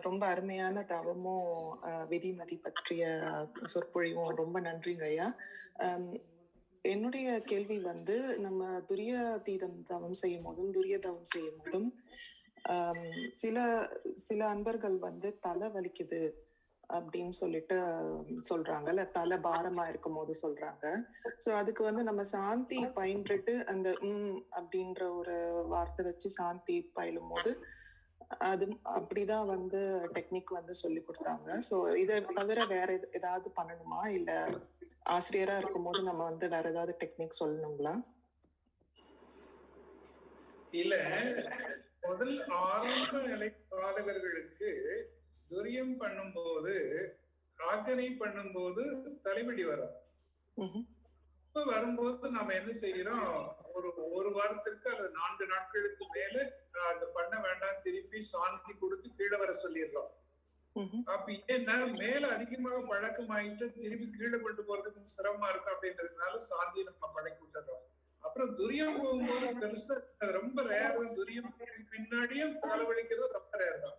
ரொம்ப அருமையான தவமும் விதிமதி பற்றிய சொற்பொழிவும் ரொம்ப நன்றிங்க ஐயா. என்னுடைய கேள்வி வந்து, நம்ம துரியாதீதம் தவம் செய்யும் போதும் துரிய தவம் செய்யும் போதும் சில அன்பர்கள் வந்து தலை வலிக்குது அப்படின்னு சொல்லிட்டு சொல்றாங்க, இல்ல தலை பாரமா இருக்கும் போது சொல்றாங்க. சோ அதுக்கு வந்து நம்ம சாந்தி பயின்றுட்டு அந்த அப்படின்ற ஒரு வார்த்தை வச்சு சாந்தி பயிலும் போது அது அப்படிதான் வந்து டெக்னிக் வந்து சொல்லி கொடுத்தாங்க. சோ இதை தவிர வேற ஏதாவது பண்ணணுமா, இல்ல ஆசிரியரா இருக்கும் போது நம்ம வந்து வேற ஏதாவது டெக்னிக் சொல்லணுங்களா? இல்ல, முதல் ஆரம்ப நிலை பாதகர்களுக்கு துரியம் பண்ணும்போது ஆக்னை பண்ணும்போது தலைவலி வரும். வரும்போது நாம என்ன செய்யறோம், ஒரு வாரத்திற்கு அல்லது 4 நாட்களுக்கு மேல அது பண்ண வேண்டாம், திருப்பி சாந்தி கொடுத்து கீழே வர சொல்லிடுறோம். அப்ப ஏன்னா மேல அதிகமாக பழக்கம் ஆயிட்டு திரும்பி கீழே கொண்டு போறதுக்கு சிரமமா இருக்கும் அப்படின்றதுனால சாந்தியை நம்ம பழக்கி விட்டுறோம். அப்புறம் துரியம் போகும்போது பெருசா ரொம்ப ரேர் தான். துரியம் பின்னாடியும் தலைவலிக்கிறது ரொம்ப ரேர் தான்.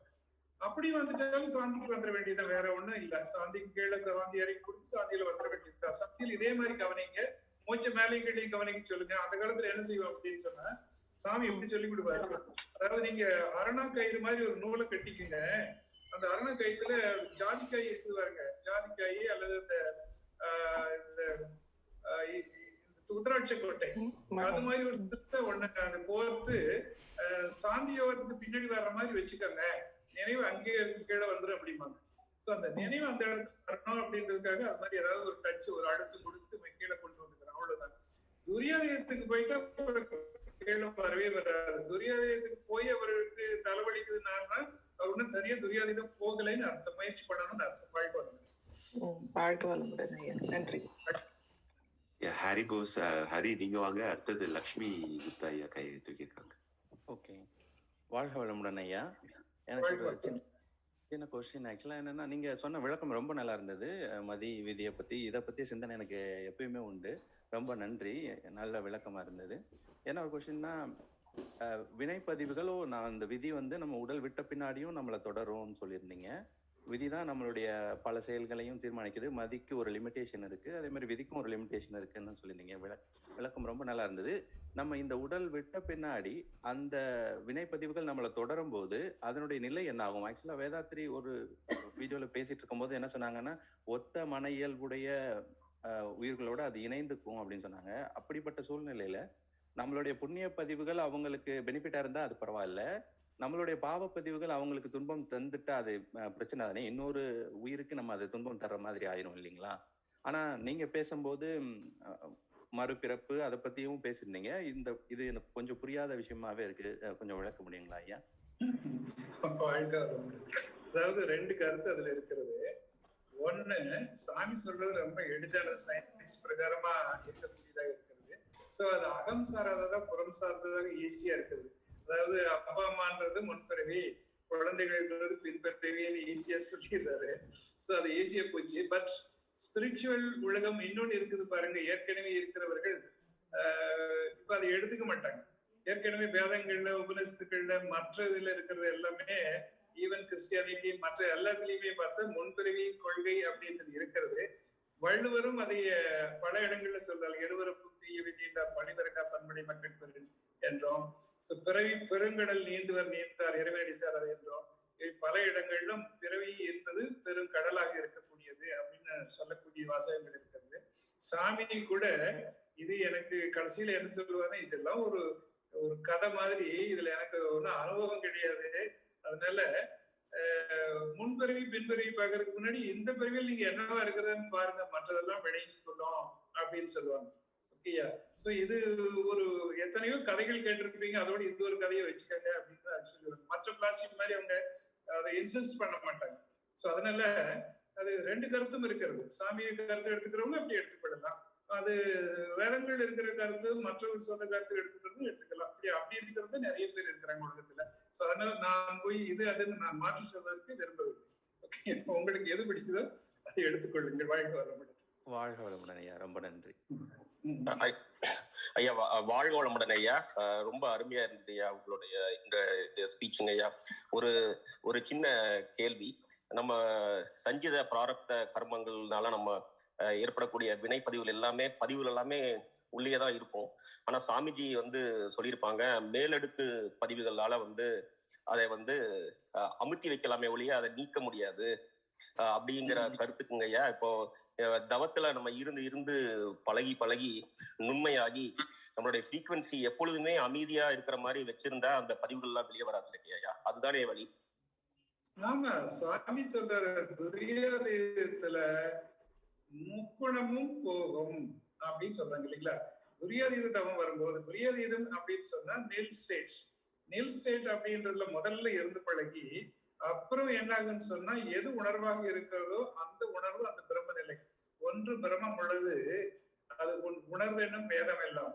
அப்படி வந்துட்டாலும் சாந்திக்கு வந்துட வேண்டியதான், வேற ஒண்ணும் இல்ல. சாந்திக்கு கீழே வாந்தி இறக்கி கொடுத்து சாந்தியில வந்துட வேண்டியதுதான். சாந்தியில் இதே மாதிரி கவனிங்க, மூச்ச மேலையும் கீழையும் கவனிக்க சொல்லுங்க. அந்த காலத்துல என்ன செய்வோம் அப்படின்னு சொன்னா, சாமி எப்படி சொல்லி கொடுப்பாரு, அதாவது நீங்க அரணா கயிறு மாதிரி ஒரு நூலை கட்டிக்குங்க. அந்த அரணா கயிறுல ஜாதிக்காய் இருக்குது பாருங்க, ஜாதிக்காய் அல்லது இந்த உத்ராட்ச கோட்டை அது மாதிரி ஒரு திருத்த ஒண்ணு அதை கோர்த்து சாந்தி யோகத்துக்கு பின்னாடி வர்ற மாதிரி வச்சுக்கோங்க, நினைவு அங்கேயே கீழே வந்துடும் அப்படிம்பாங்க. சோ அந்த நினைவு அந்த இடத்துக்கு வரணும் அப்படின்றதுக்காக அது மாதிரி ஏதாவது ஒரு டச் ஒரு அழுத்து கொடுத்து கீழே கொண்டு வந்துக்கிறோம், அவ்வளவுதான். துரியாதயத்துக்கு போயிட்டா கீழே வரவே வராது. துரியாதயத்துக்கு போய் அவருக்கு தலைவலிக்குதுன்னா அவர் ஒன்னும் சரியா துரியாதயம் போகலைன்னு அர்த்தம். முயற்சி பண்ணணும்னு அர்த்தம். வாழ்க்கை வளமுடன். நன்றி. ஹாரி போஸ். ஹரி நீங்க வாங்க. அடுத்தது லக்ஷ்மி குப்தா ஐயா கை தூக்கியிருக்காங்க. ஓகே, வாழ்க வளமுடன் ஐயா. எனக்கு ஒரு சின்ன கொஸ்டின். ஆக்சுவலா என்னன்னா, நீங்க சொன்ன விளக்கம் ரொம்ப நல்லா இருந்தது. மதி விதியை பத்தி இதை பத்தி சிந்தனை எனக்கு எப்பயுமே உண்டு. ரொம்ப நன்றி, நல்ல விளக்கமா இருந்தது. என்ன ஒரு கொஸ்டின்னா, வினைப்பதிவுகளோ நான் அந்த விதி நம்ம உடல் விட்ட பின்னாடியும் நம்மளை தொடரும்னு சொல்லியிருந்தீங்க. விதி தான் நம்மளுடைய பல செயல்களையும் தீர்மானிக்குது. மதிக்கு ஒரு லிமிடேஷன் இருக்கு, அதே மாதிரி விதிக்கும் ஒரு லிமிடேஷன் இருக்குன்னு சொல்லியிருந்தீங்க. விளக்கம் ரொம்ப நல்லா இருந்தது. நம்ம இந்த உடல் விட்ட பின்னாடி அந்த வினைப்பதிவுகள் நம்மளை தொடரும் போது அதனுடைய நிலை என்ன ஆகும்? ஆக்சுவலா வேதாத்ரி ஒரு வீடியோல பேசிட்டு இருக்கும் போது என்ன சொன்னாங்கன்னா, ஒத்த மன இயல்புடைய உயிர்களோட அது இணைந்துக்கும் அப்படின்னு சொன்னாங்க. அப்படிப்பட்ட சூழ்நிலையில நம்மளுடைய புண்ணிய பதிவுகள் அவங்களுக்கு பெனிஃபிட்டா இருந்தா அது பரவாயில்ல, நம்மளுடைய பாவப்பதிவுகள் அவங்களுக்கு துன்பம் தந்துட்டா அது பிரச்சனை தானே. இன்னொரு உயிருக்கு நம்ம அது துன்பம் தர்ற மாதிரி ஆயிரும் இல்லைங்களா? ஆனா நீங்க பேசும்போது மறுபிறப்பு அதை பத்தியும் பேசியிருந்தீங்க. இது எனக்கு கொஞ்சம் புரியாத விஷயமாவே இருக்கு, கொஞ்சம் விளக்க முடியுங்களா ஐயா? அதாவது ரெண்டு கருத்து அதுல இருக்கிறது. ஒண்ணு, சாமி சொல்றது ரொம்ப எளிதான சயின்ஸ் பிரகாரமா இருக்கக்கூடியதாக இருக்கிறது. சோ அது அகம் சாராததா புறம் சார்ந்ததாக ஈஸியா இருக்குது. அதாவது அப்பா அம்மான்றது முன்பிறவி, குழந்தைகள்ன்றது பின்பிறவின்னு ஈஸியா சொல்லிடுறாரு. சோ அது ஈஸியா போச்சு. பட் ஸ்பிரிச்சுவல் உலகம் இன்னொன்னு இருக்குது பாருங்க. ஏற்கனவே இருக்கிறவர்கள் இப்ப அதை எடுத்துக்க மாட்டாங்க. ஏற்கனவே வேதங்கள்ல உபநிஷத்துக்கள்ல மற்ற இதுல இருக்கிறது எல்லாமே, ஈவன் கிறிஸ்டியானிட்டி மற்ற எல்லாத்துலயுமே பார்த்தா முன்பிறவி கொள்கை அப்படின்றது இருக்கிறது. வள்ளுவரும் அதை பல இடங்கள்ல சொல்றாங்க. எடுவர புத்திய விதிண்டா பணிவரக்கா பண்படை மக்கள் பெரு என்றோம். பிறவி பெருங்கடல் நீந்துவர் நீந்தார் இறைவனடி சார் என்றோம். பல இடங்களிலும் பிறவி என்பது பெரும் கடலாக இருக்கக்கூடியது அப்படின்னு சொல்லக்கூடிய வாசகங்கள் இருக்கிறது. சாமி கூட இது எனக்கு கடைசியில என்ன சொல்லுவாரு, இதெல்லாம் ஒரு கதை மாதிரி, இதுல எனக்கு ஒன்றும் அனுபவம் கிடையாது, அதனால முன்பிறவி பின்பிறவி பார்க்கறதுக்கு முன்னாடி இந்த பிறவியில் நீங்க என்னவா இருக்கிறதுன்னு பாருங்க, மற்றதெல்லாம் விளங்கி கொள்ளும் அப்படின்னு சொல்லுவாங்க. ஓகேயா? சோ இது ஒரு எத்தனையோ கதைகள் கேட்டிருப்பீங்க, அதோட இந்த ஒரு கதையை வச்சுக்கோங்க அப்படின்னு சொல்லுவாங்க. மற்ற பிளாஸ்டிக் மாதிரி அவங்க அதை இன்சிஸ்ட் பண்ண மாட்டாங்க. சோ அதனால அது ரெண்டு கருத்தும் இருக்கிறது. சாமியை கருத்து எடுத்துக்கிறவங்க அப்படி எடுத்துக்கொள்ளலாம். அது வேதங்கள் இருக்கிற கருத்து மற்றவர்கள் சொன்ன கருத்து எடுத்துக்கிறது எடுத்துக்கலாம். அப்படி இருக்கிறது நிறைய பேர் இருக்கிறாங்க உலகத்துல. சோ அதனால நான் போய் இது அதுன்னு நான் மாற்றி சொல்றதுக்கு விரும்பவில்லை. ஓகே, உங்களுக்கு எது பிடிக்குதோ அதை எடுத்துக்கொள்ளுங்கள். வாழ்க வளமுடன். வாழ்க வளமுடன் ஐயா, ரொம்ப நன்றி ஐயா. வாழ்க வளமுடன் ஐயா. ரொம்ப அருமையா இருந்தது ஐயா உங்களுடைய இந்த ஸ்பீச்சுங்க ஐயா. ஒரு சின்ன கேள்வி. நம்ம சஞ்சித பிராரப்த கர்மங்கள்னால நம்ம ஏற்படக்கூடிய வினைப்பதிவுகள் எல்லாமே உள்ளேதான் இருக்கும். ஆனா சாமிஜி சொல்லியிருப்பாங்க, மேலடுக்கு பதிவுகளால அதை அமுத்தி வைக்கலாமே ஒழிய அதை நீக்க முடியாது அப்படிங்கிற கருத்துக்குங்க ஐயா. இப்போ தவத்துல நம்ம இருந்து பழகி நுண்மையாகி நம்மளுடைய ஃப்ரீக்வன்சி எப்பொழுதுமே அமைதியா இருக்கிற மாதிரி வச்சிருந்தா அந்த பதிவுகள் எல்லாம் வெளியே வராது இல்லையா? அதுதானே வழி. ஆமா, சாமி சொல்றாரு, துரியாதீதத்துல முக்குணமும் போகும் அப்படின்னு சொல்றாங்க இல்லைங்களா? துரியாதீத தவம் வரும்போது, துரியாதீதம் அப்படின்னு சொன்னா நில் ஸ்டேட் அப்படின்றதுல முதல்ல இருந்து பழகி அப்புறம் என்ன ஆகுன்னு சொன்னா, எது உணர்வாக இருக்கிறதோ அந்த உணர்வு அந்த பிரம்ம நிலை. ஒன்று பிரம்மம் உள்ளது, அது உணர்வு என்னும் வேதம் எல்லாம்.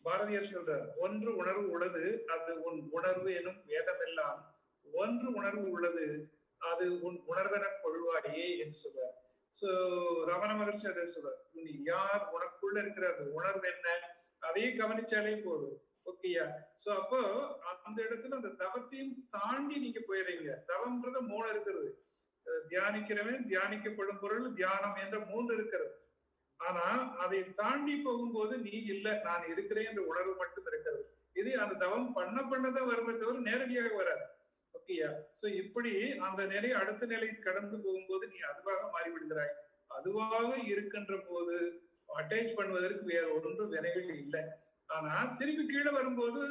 பாரதியார் சொல்றார், ஒன்று உணர்வு உள்ளது, அது உன் உணர்வு எனும் வேதம் எல்லாம். ஒன்று உணர்வு உள்ளது, அது உன் உணர்வென கொள்வாயே என்று சொல்வார். சோ ரமண மகர்ஷி அதை சொல்வார், நீ யார், உனக்குள்ள இருக்கிற அந்த உணர்வு என்ன, அதையும் கவனிச்சாலே போதும். ஓகேயா? சோ அப்போ அந்த இடத்துல அந்த தவத்தையும் தாண்டி நீங்க போயிடுறீங்க. தவம்ன்றது 3 இருக்கிறது. தியானிக்கிறவன், தியானிக்கப்படும் பொருள், தியானம் என்ற 3 இருக்கிறது. ஆனா அதை தாண்டி போகும்போது நீ இல்ல, நான் இருக்கிறேன் என்ற உணர்வு மட்டும் இருக்கிறது. இது அந்த தவம் பண்ணதான் வருமே தவிர நேரடியாக வராது. ஓகேயா? சோ இப்படி அந்த நிலை அடுத்த நிலை கடந்து போகும்போது நீ அதுவாக மாறிவிடுகிறாய். அதுவாக இருக்கின்ற போது அட்டாச் பண்ணுவதற்கு வேற ஒன்றும் வினைகள் இல்லை. ஆனா திருப்பி கீழே வரும்போது,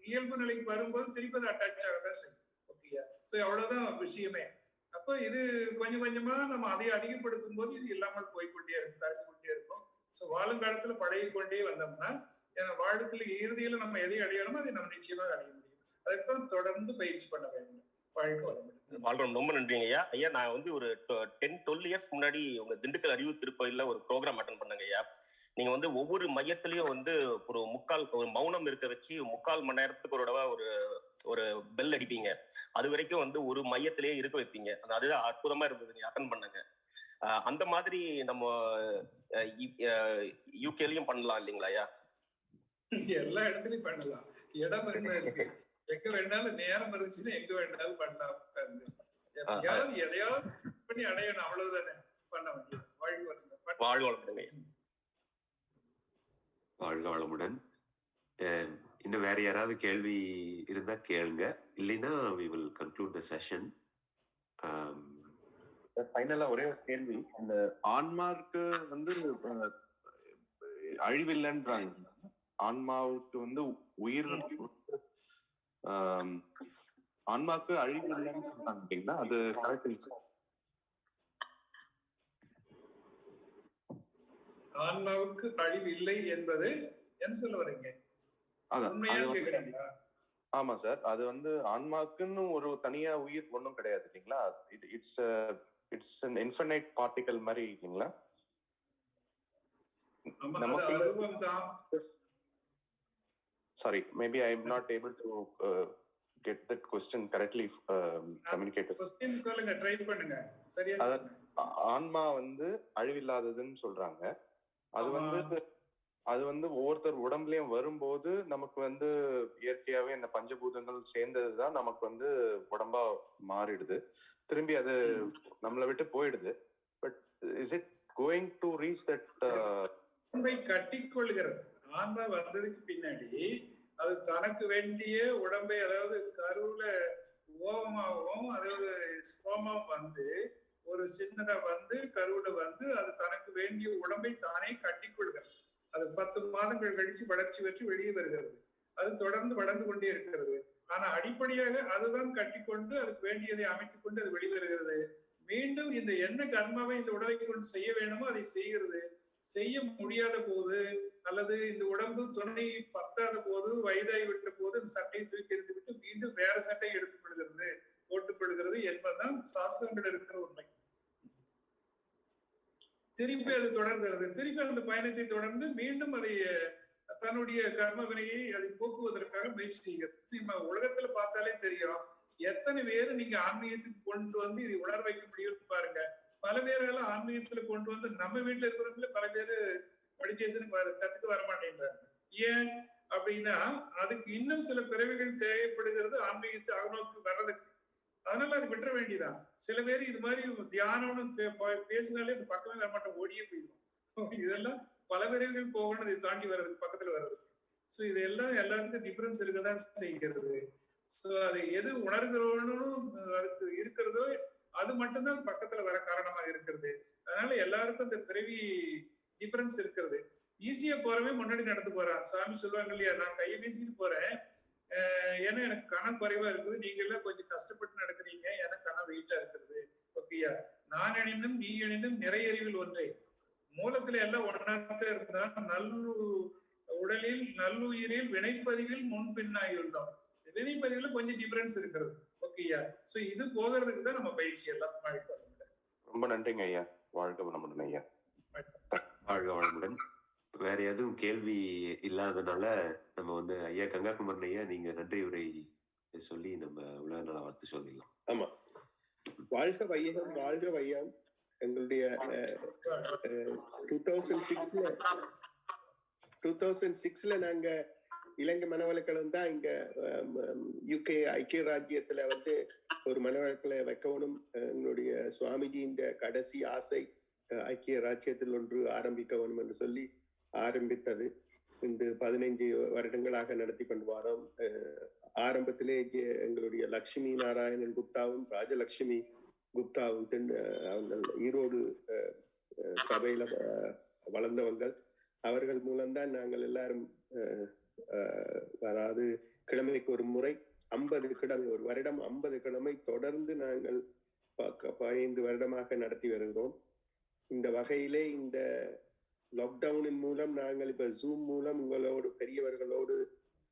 இயல்பு நிலைக்கு வரும்போது திருப்பி அது அட்டாச் ஆகதான் செய்யும். ஓகேயா? சோ அவ்வளவுதான் விஷயமே. அப்போ இது கொஞ்சம் கொஞ்சமா நம்ம அதை அதிகப்படுத்தும் போது இது இல்லாமல் போய்கொண்டே இருக்கும், கரைந்து கொண்டே இருக்கும். சோ வாழும் காலத்துல பழகி கொண்டே வந்தோம்னா வாழ்க்கையில இறுதியில நம்ம எதை அடையணுமோ அதை நம்ம நிச்சயமாக அடைய முடியும். அதைத்தான் தொடர்ந்து பயிற்சி பண்ண வேண்டும். வாழ்றோம். ரொம்ப நன்றிங்க ஐயா. ஐயா நான் வந்து ஒரு 10-12 இயர்ஸ் முன்னாடி உங்க திண்டுக்கல் அறிவு திருப்பதியில ஒரு ப்ரோக்ராம் அட்டன் பண்ணங்க ஐயா. நீங்க வந்து ஒவ்வொரு மையத்திலயும் வந்து ஒரு மௌனம் இருக்க வச்சு 3/4 மணி நேரத்துக்கு ஒரு தடவை ஒரு பெல் அடிப்பீங்க. அது வரைக்கும் வந்து ஒரு மையத்திலேயே இருக்க வைப்பீங்க. அதுதான் அற்புதமா இருந்தது, அட்டன் பண்ணங்க. அந்த மாதிரி நம்ம யூகேலயும் பண்ணலாம் இல்லைங்களா ஐயா? எல்லா இடத்துலயும் பண்ணலாம். இடம் இருக்கு, எங்க வேணாலும் நேரம் இருந்துச்சுன்னா எங்க வேணாலும் பண்ணலாம். எதையாவது பண்ணி அடையணும், அவ்வளவுதானே பண்ண முடியும். வாழ்க வளமுடன். வாழ்க வளமுடன். இன்னும் வேற யாராவது கேள்வி இருந்தா கேளுங்க, இல்லைன்னா we will conclude the session. ஃபைனலா ஒரே ஒரு கேள்வி. அந்த ஆன்மாவுக்கு வந்து அழிவில்லைன்றாங்க. ஆன்மாவுக்கு வந்து உயிர், ஆன்மாவுக்கு அழிவு இல்லைன்னு சொல்றாங்க அப்படின்னா அது கரெக்ட்? ஆன்மாவுக்கு அழிவு இல்லை என்பது என்ன சொல்ல வரீங்க? ஆமா சார், அது வந்து ஆன்மாக்குன்னு ஒரு தனியா உயிர் ஒண்ணும் கிடையாது இல்லைங்களா? இட்ஸ் an infinite particle மாதிரி இல்லைங்களா? Sorry, maybe I am not able to get that question correctly communicated. Question சொல்லுங்க, ட்ரை பண்ணுங்க. சரியா சொல்லுங்க. ஆன்மா வந்து அழிவில்லாததுன்னு சொல்றாங்க. அது வந்து ஒவ்வொருத்தர் உடம்புலயும் வரும்போது நமக்கு வந்து இயற்கையாவே இந்த பஞ்சபூதங்கள் சேர்ந்ததுதான் நமக்கு வந்து உடம்பா மாறிடுது. திரும்பி அது நம்மளை விட்டு போயிடுது. But is it going to reach that? உடம்பை கட்டிக்கொள்கிறது. ஆன்மா வந்ததுக்கு பின்னாடி அது தனக்கு வேண்டிய உடம்பை, அதாவது கருவுல ஓவமாகவும் அதாவது ஸ்போமாவும் வந்து ஒரு சின்னதா வந்து கருவுல வந்து அது தனக்கு வேண்டிய உடம்பை தானே கட்டிக்கொள்கிறது. அது 10 மாதங்கள் கழிச்சு வளர்ச்சி பெற்று வெளியே வருகிறது. அது தொடர்ந்து வளர்ந்து கொண்டே இருக்கிறது. ஆனா அடிப்படையாக அதுதான் கட்டிக்கொண்டு அதுக்கு வேண்டியதை அமைத்துக் கொண்டு அது வெளிவருகிறது. மீண்டும் இந்த என்ன கர்மாவை இந்த உடலை கொண்டு செய்ய வேண்டுமோ அதை செய்கிறது. செய்ய முடியாத போது அல்லது இந்த உடம்பு துணை பத்தாத போது, வயதாகி விட்ட போது இந்த சட்டையை தூக்கி எறிந்து விட்டு மீண்டும் வேற சட்டையை எடுத்துக் கொள்கிறது, போட்டுக் கொள்கிறது என்பதுதான் சாஸ்திரங்கள் இருக்கிற உண்மை. திருப்பி அது தொடர்கிறது. திருப்பி அந்த பயணத்தை தொடர்ந்து மீண்டும் அதை தன்னுடைய கர்ம வினையை அதை போக்குவதற்காக முயற்சி செய்கிறது. நம்ம உலகத்துல பார்த்தாலே தெரியும், எத்தனை பேரு நீங்க ஆன்மீகத்துக்கு கொண்டு வந்து இதை உணர வைக்க முடியும்னு பாருங்க. பல பேரெல்லாம் ஆன்மீகத்துல கொண்டு வந்து நம்ம வீட்டுல இருக்கிறவங்கள பல பேரு மெடிடேஷனுக்கு கத்துக்க வர மாட்டேன்றாங்க. ஏன் அப்படின்னா அதுக்கு இன்னும் சில பிறவிகள் தேவைப்படுகிறது ஆன்மீகத்தை அகநோக்கி வர்றதுக்கு. அதனால அது விட்டுற வேண்டியதான். சில பேர் இது மாதிரி தியானம்னு பேசினாலே இந்த பக்கமே வரமாட்டோம், ஓடியே போயிடும். இதெல்லாம் பல பிறவிகள் போகணும் இதை தாண்டி வர்றதுக்கு, பக்கத்துல வர்றதுக்கு. ஸோ இதெல்லாம் எல்லாத்துக்கும் டிஃபரன்ஸ் இருக்கதான் செய்கிறது. ஸோ அதை எது உணர்கிறோன்னு அதுக்கு இருக்கிறதோ அது மட்டும்தான் பக்கத்துல வர காரணமாக இருக்கிறது. அதனால எல்லாருக்கும் இந்த பிறவி டிஃபரன்ஸ் இருக்கிறது. ஈஸியா போறவன் முன்னாடி நடந்து போறான். சாமி சொல்லுவாங்க இல்லையா, நான் கையை வீசிட்டு போறேன், ஏன்னா எனக்கு கணம் குறைவா இருக்குது, நீங்க எல்லாம் கொஞ்சம் கஷ்டப்பட்டு நடக்கிறீங்க, எனக்கு கணம் வெயிட்டா இருக்கிறது. ஓகேயா? நான் எனினும் நீ எனினும் நிறையறிவில் ஒன்றே. மூலத்துல எல்லாம் ஒன்னாத்தான் இருந்தா உடலில் நல்லுயிரில் வினைப்பதிவில் முன்பின்னாயுள்ளோம். வினைப்பதிவுல கொஞ்சம் டிஃபரன்ஸ் இருக்கிறது. ஓகேயா? சோ இது போகிறதுக்கு தான் நம்ம பயிற்சி எல்லாம். ரொம்ப நன்றிங்க ஐயா. வாழ்க வளமுடன் ஐயா. வாழ்க வளமுடன். வேற எதுவும் கேள்வி இல்லாதனால நம்ம வந்து ஐயா கங்காகுமரன் ஐயா, நீங்க நன்றி உரை சொல்லி நம்ம உலக நல வாழ்த்து சொல்லிடலாம். ஆமா. வாழ்க வையகம் வாழ்க வையம். எங்களுடைய 2006ல நாங்க இலங்கை மனவளக்கலம் தான் இங்க UK ஐக்கிய ராஜ்யத்துல வந்து ஒரு மனவளக்கலை வைக்கணும். எங்களுடைய சுவாமிஜியின் கடைசி ஆசை ஐக்கிய ராஜ்யத்தில் ஒன்று ஆரம்பிக்க வேணும் என்று சொல்லி ஆரம்பித்தது. இந்த 15 வருடங்களாக நடத்தி கொண்டு வரோம். ஆரம்பத்திலே எங்களுடைய லட்சுமி நாராயணன் குப்தாவும் ராஜலட்சுமி குப்தாவும் ஈரோடு சபையில வளர்ந்தவங்கள். அவர்கள் மூலம்தான் நாங்கள் எல்லாரும் வராது கிழமைக்கு ஒரு முறை 50 கிழமை, ஒரு வருடம் 50 கிழமை தொடர்ந்து நாங்கள் 15 வருடமாக நடத்தி வருகிறோம். இந்த வகையிலே இந்த லாக்டவுனின் மூலம் நாங்கள் இப்ப ஜூம் மூலம் உங்களோடு பெரியவர்களோடு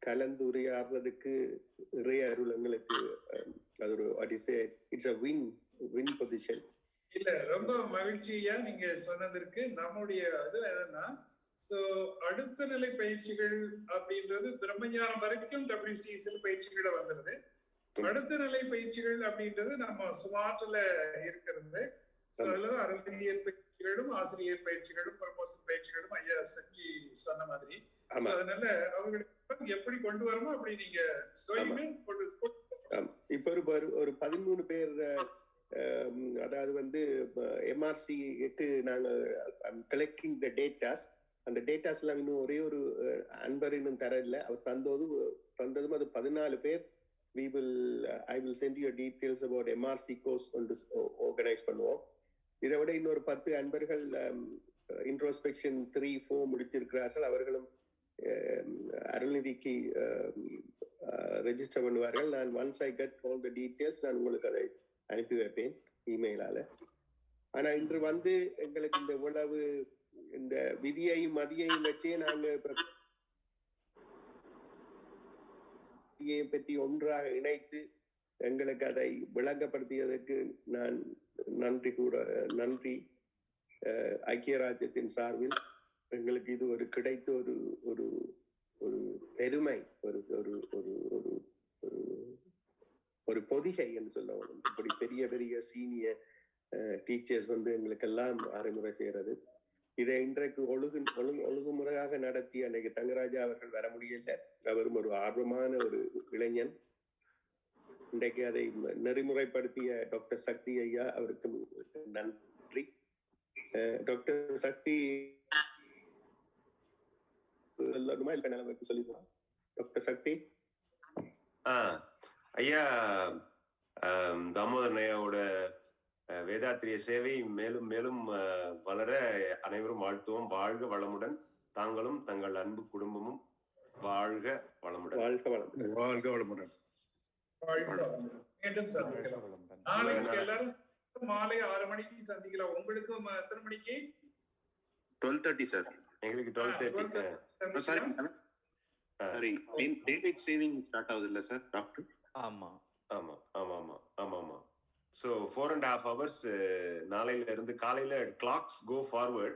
கலந்துரையாடுறதுக்கு நிறைய அருள் எங்களுக்கு. அது ஒரு இட்ஸ் அ வின் பொசிஷன். இல்ல, ரொம்ப மகிழ்ச்சியா நீங்க சொன்னதற்கு. நம்முடைய இது என்னன்னா, சோ அடுத்த நிலை பயிற்சிகள் அப்படின்றது பிரம்மஞானம் வரைக்கும் WCSL பயிற்சிகளை வந்துருது. அடுத்த நிலை பயிற்சிகள் அப்படின்றது நம்ம ஸ்மார்ட்ல இருக்கிறது. அதுலதான் அருளியர் பயிற்சிகளும் ஆசிரியர் பயிற்சிகளும் ப்ரமோஷன் பயிற்சிகளும் ஐயா சங்கி சொன்ன மாதிரி. அதனால அவங்களுக்கு எப்படி கொண்டு வரமோ அப்படி நீங்க சுயமே கொண்டு. இப்ப ஒரு 13 பேர், அதாவது வந்து MRCக்கு நாங்கள் கலெக்டிங் த டேட்டாஸ். அந்த டேட்டாஸ் எல்லாம் இன்னும் ஒரே ஒரு அன்பர் இன்னும் தரல. அவர் தந்ததும் அது 14 பேர். I will send you details about MRC course ஒன்று ஆர்கனைஸ் பண்ணுவோம். இதை விட இன்னொரு 10 அன்பர்கள் இன்ட்ரோஸ்பெக்ஷன் 3-4 முடிச்சிருக்கிறார்கள். அவர்களும் அருள்நிதிக்கு ரெஜிஸ்டர் பண்ணுவார்கள். நான் once I get all the details நான் உங்களுக்கு அதை அனுப்பி வைப்பேன் இமெயிலால. ஆனா இன்று வந்து எங்களுக்கு இந்த உழவு இந்த விதியையும் மதியையும் வச்சே நாங்க பற்றி ஒன்றாக இணைத்து எங்களுக்கு அதை விளங்கப்படுத்தியதற்கு நான் நன்றி ஐக்கிய ராஜ்யத்தின் சார்பில். எங்களுக்கு இது ஒரு கிடைத்த ஒரு ஒரு ஒரு பெருமை, ஒரு ஒரு ஒரு ஒரு ஒரு பொதிகை என்று சொல்ல வேண்டும். இப்படி பெரிய பெரிய சீனியர் டீச்சர்ஸ் வந்து எங்களுக்கெல்லாம் அறிமுறை செய்யறது. இதை இன்றைக்கு ஒழுங்குமுறையாக நடத்தி அன்னைக்கு தங்கராஜா அவர்கள் வர முடியல. அவரும் ஒரு ஆர்வமான ஒரு இளைஞன். இன்றைக்கு அதை நெறிமுறைப்படுத்திய டாக்டர் சக்தி ஐயா, அவருக்கு நன்றி. டாக்டர் சக்தி சொல்லிடுவோம். டாக்டர் சக்தி. ஐயா, தாமோதரன் ஐயாவோட வேதாத்திரிய சேவை மேலும் மேலும் வளர அனைவரும் வாழ்த்துவோம். வாழ்க வளமுடன். தாங்களும் தங்கள் அன்பு குடும்பமும் வாழ்க வளமுடன். வாழ்க வளமுடன். வாழ்க வளமுடன். மீண்டும் சந்திக்கலாம். நாளைக்கு எல்லாரும் மாலை 6 மணிக்கு சந்திக்கலாம். உங்களுக்கும் எத்தனை மணிக்கு? 12:30 சார். எங்களுக்கு 12:30. சாரி, டேலைட் சேவிங் ஸ்டார்ட் ஆகுது இல்ல சார் டாக்டர்? ஆமா ஆமா ஆமா ஆமா ஆமா ஆமா. So 4.5 hours நாளையில இருந்து காலையில clocks go forward.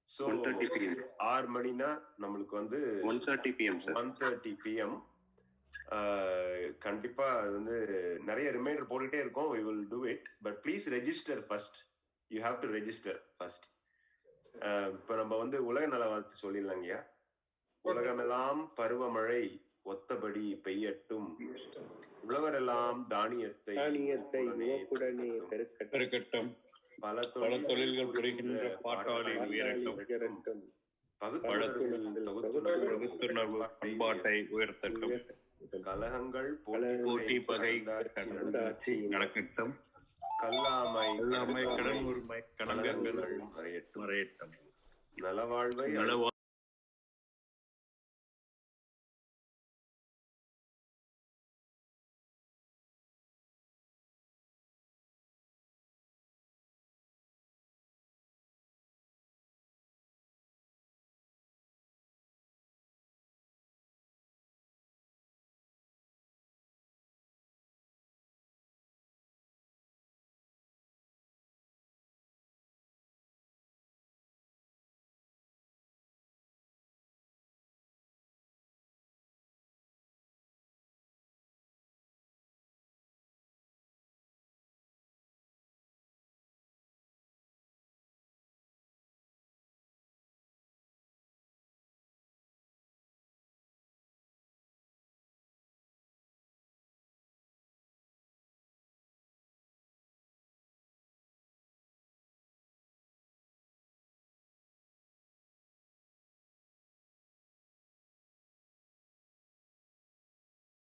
So 1:30 PM. 6 மணினா நம்மளுக்கு வந்து 1:30 PM சார். 1:30 PM. கண்டிப்பா வந்து நிறைய ரிமைண்டர் போட்டுட்டே இருக்கோம். We will do it, but please register first. You have to register first. இப்ப நம்ம வந்து உலக நல வாழ்த்து சொல்லிடலாங்கய்யா. உலகமெல்லாம் பருவமழை ஒத்தபடி பெய்யட்டும், உழவரெல்லாம் தானியத்தை பெருக்கட்டும், பல தொழில்கள் புரிகின்ற பாட்டாளி உயரட்டும், பகுத்துணர்வு பண்பாட்டை உயர்த்தட்டும், கலகங்கள் போட்டி பகை நடக்கட்டும், கல்லாமை கடன் உரிமை கணக்கங்கள் மறையட்டும், நலவாழ்வை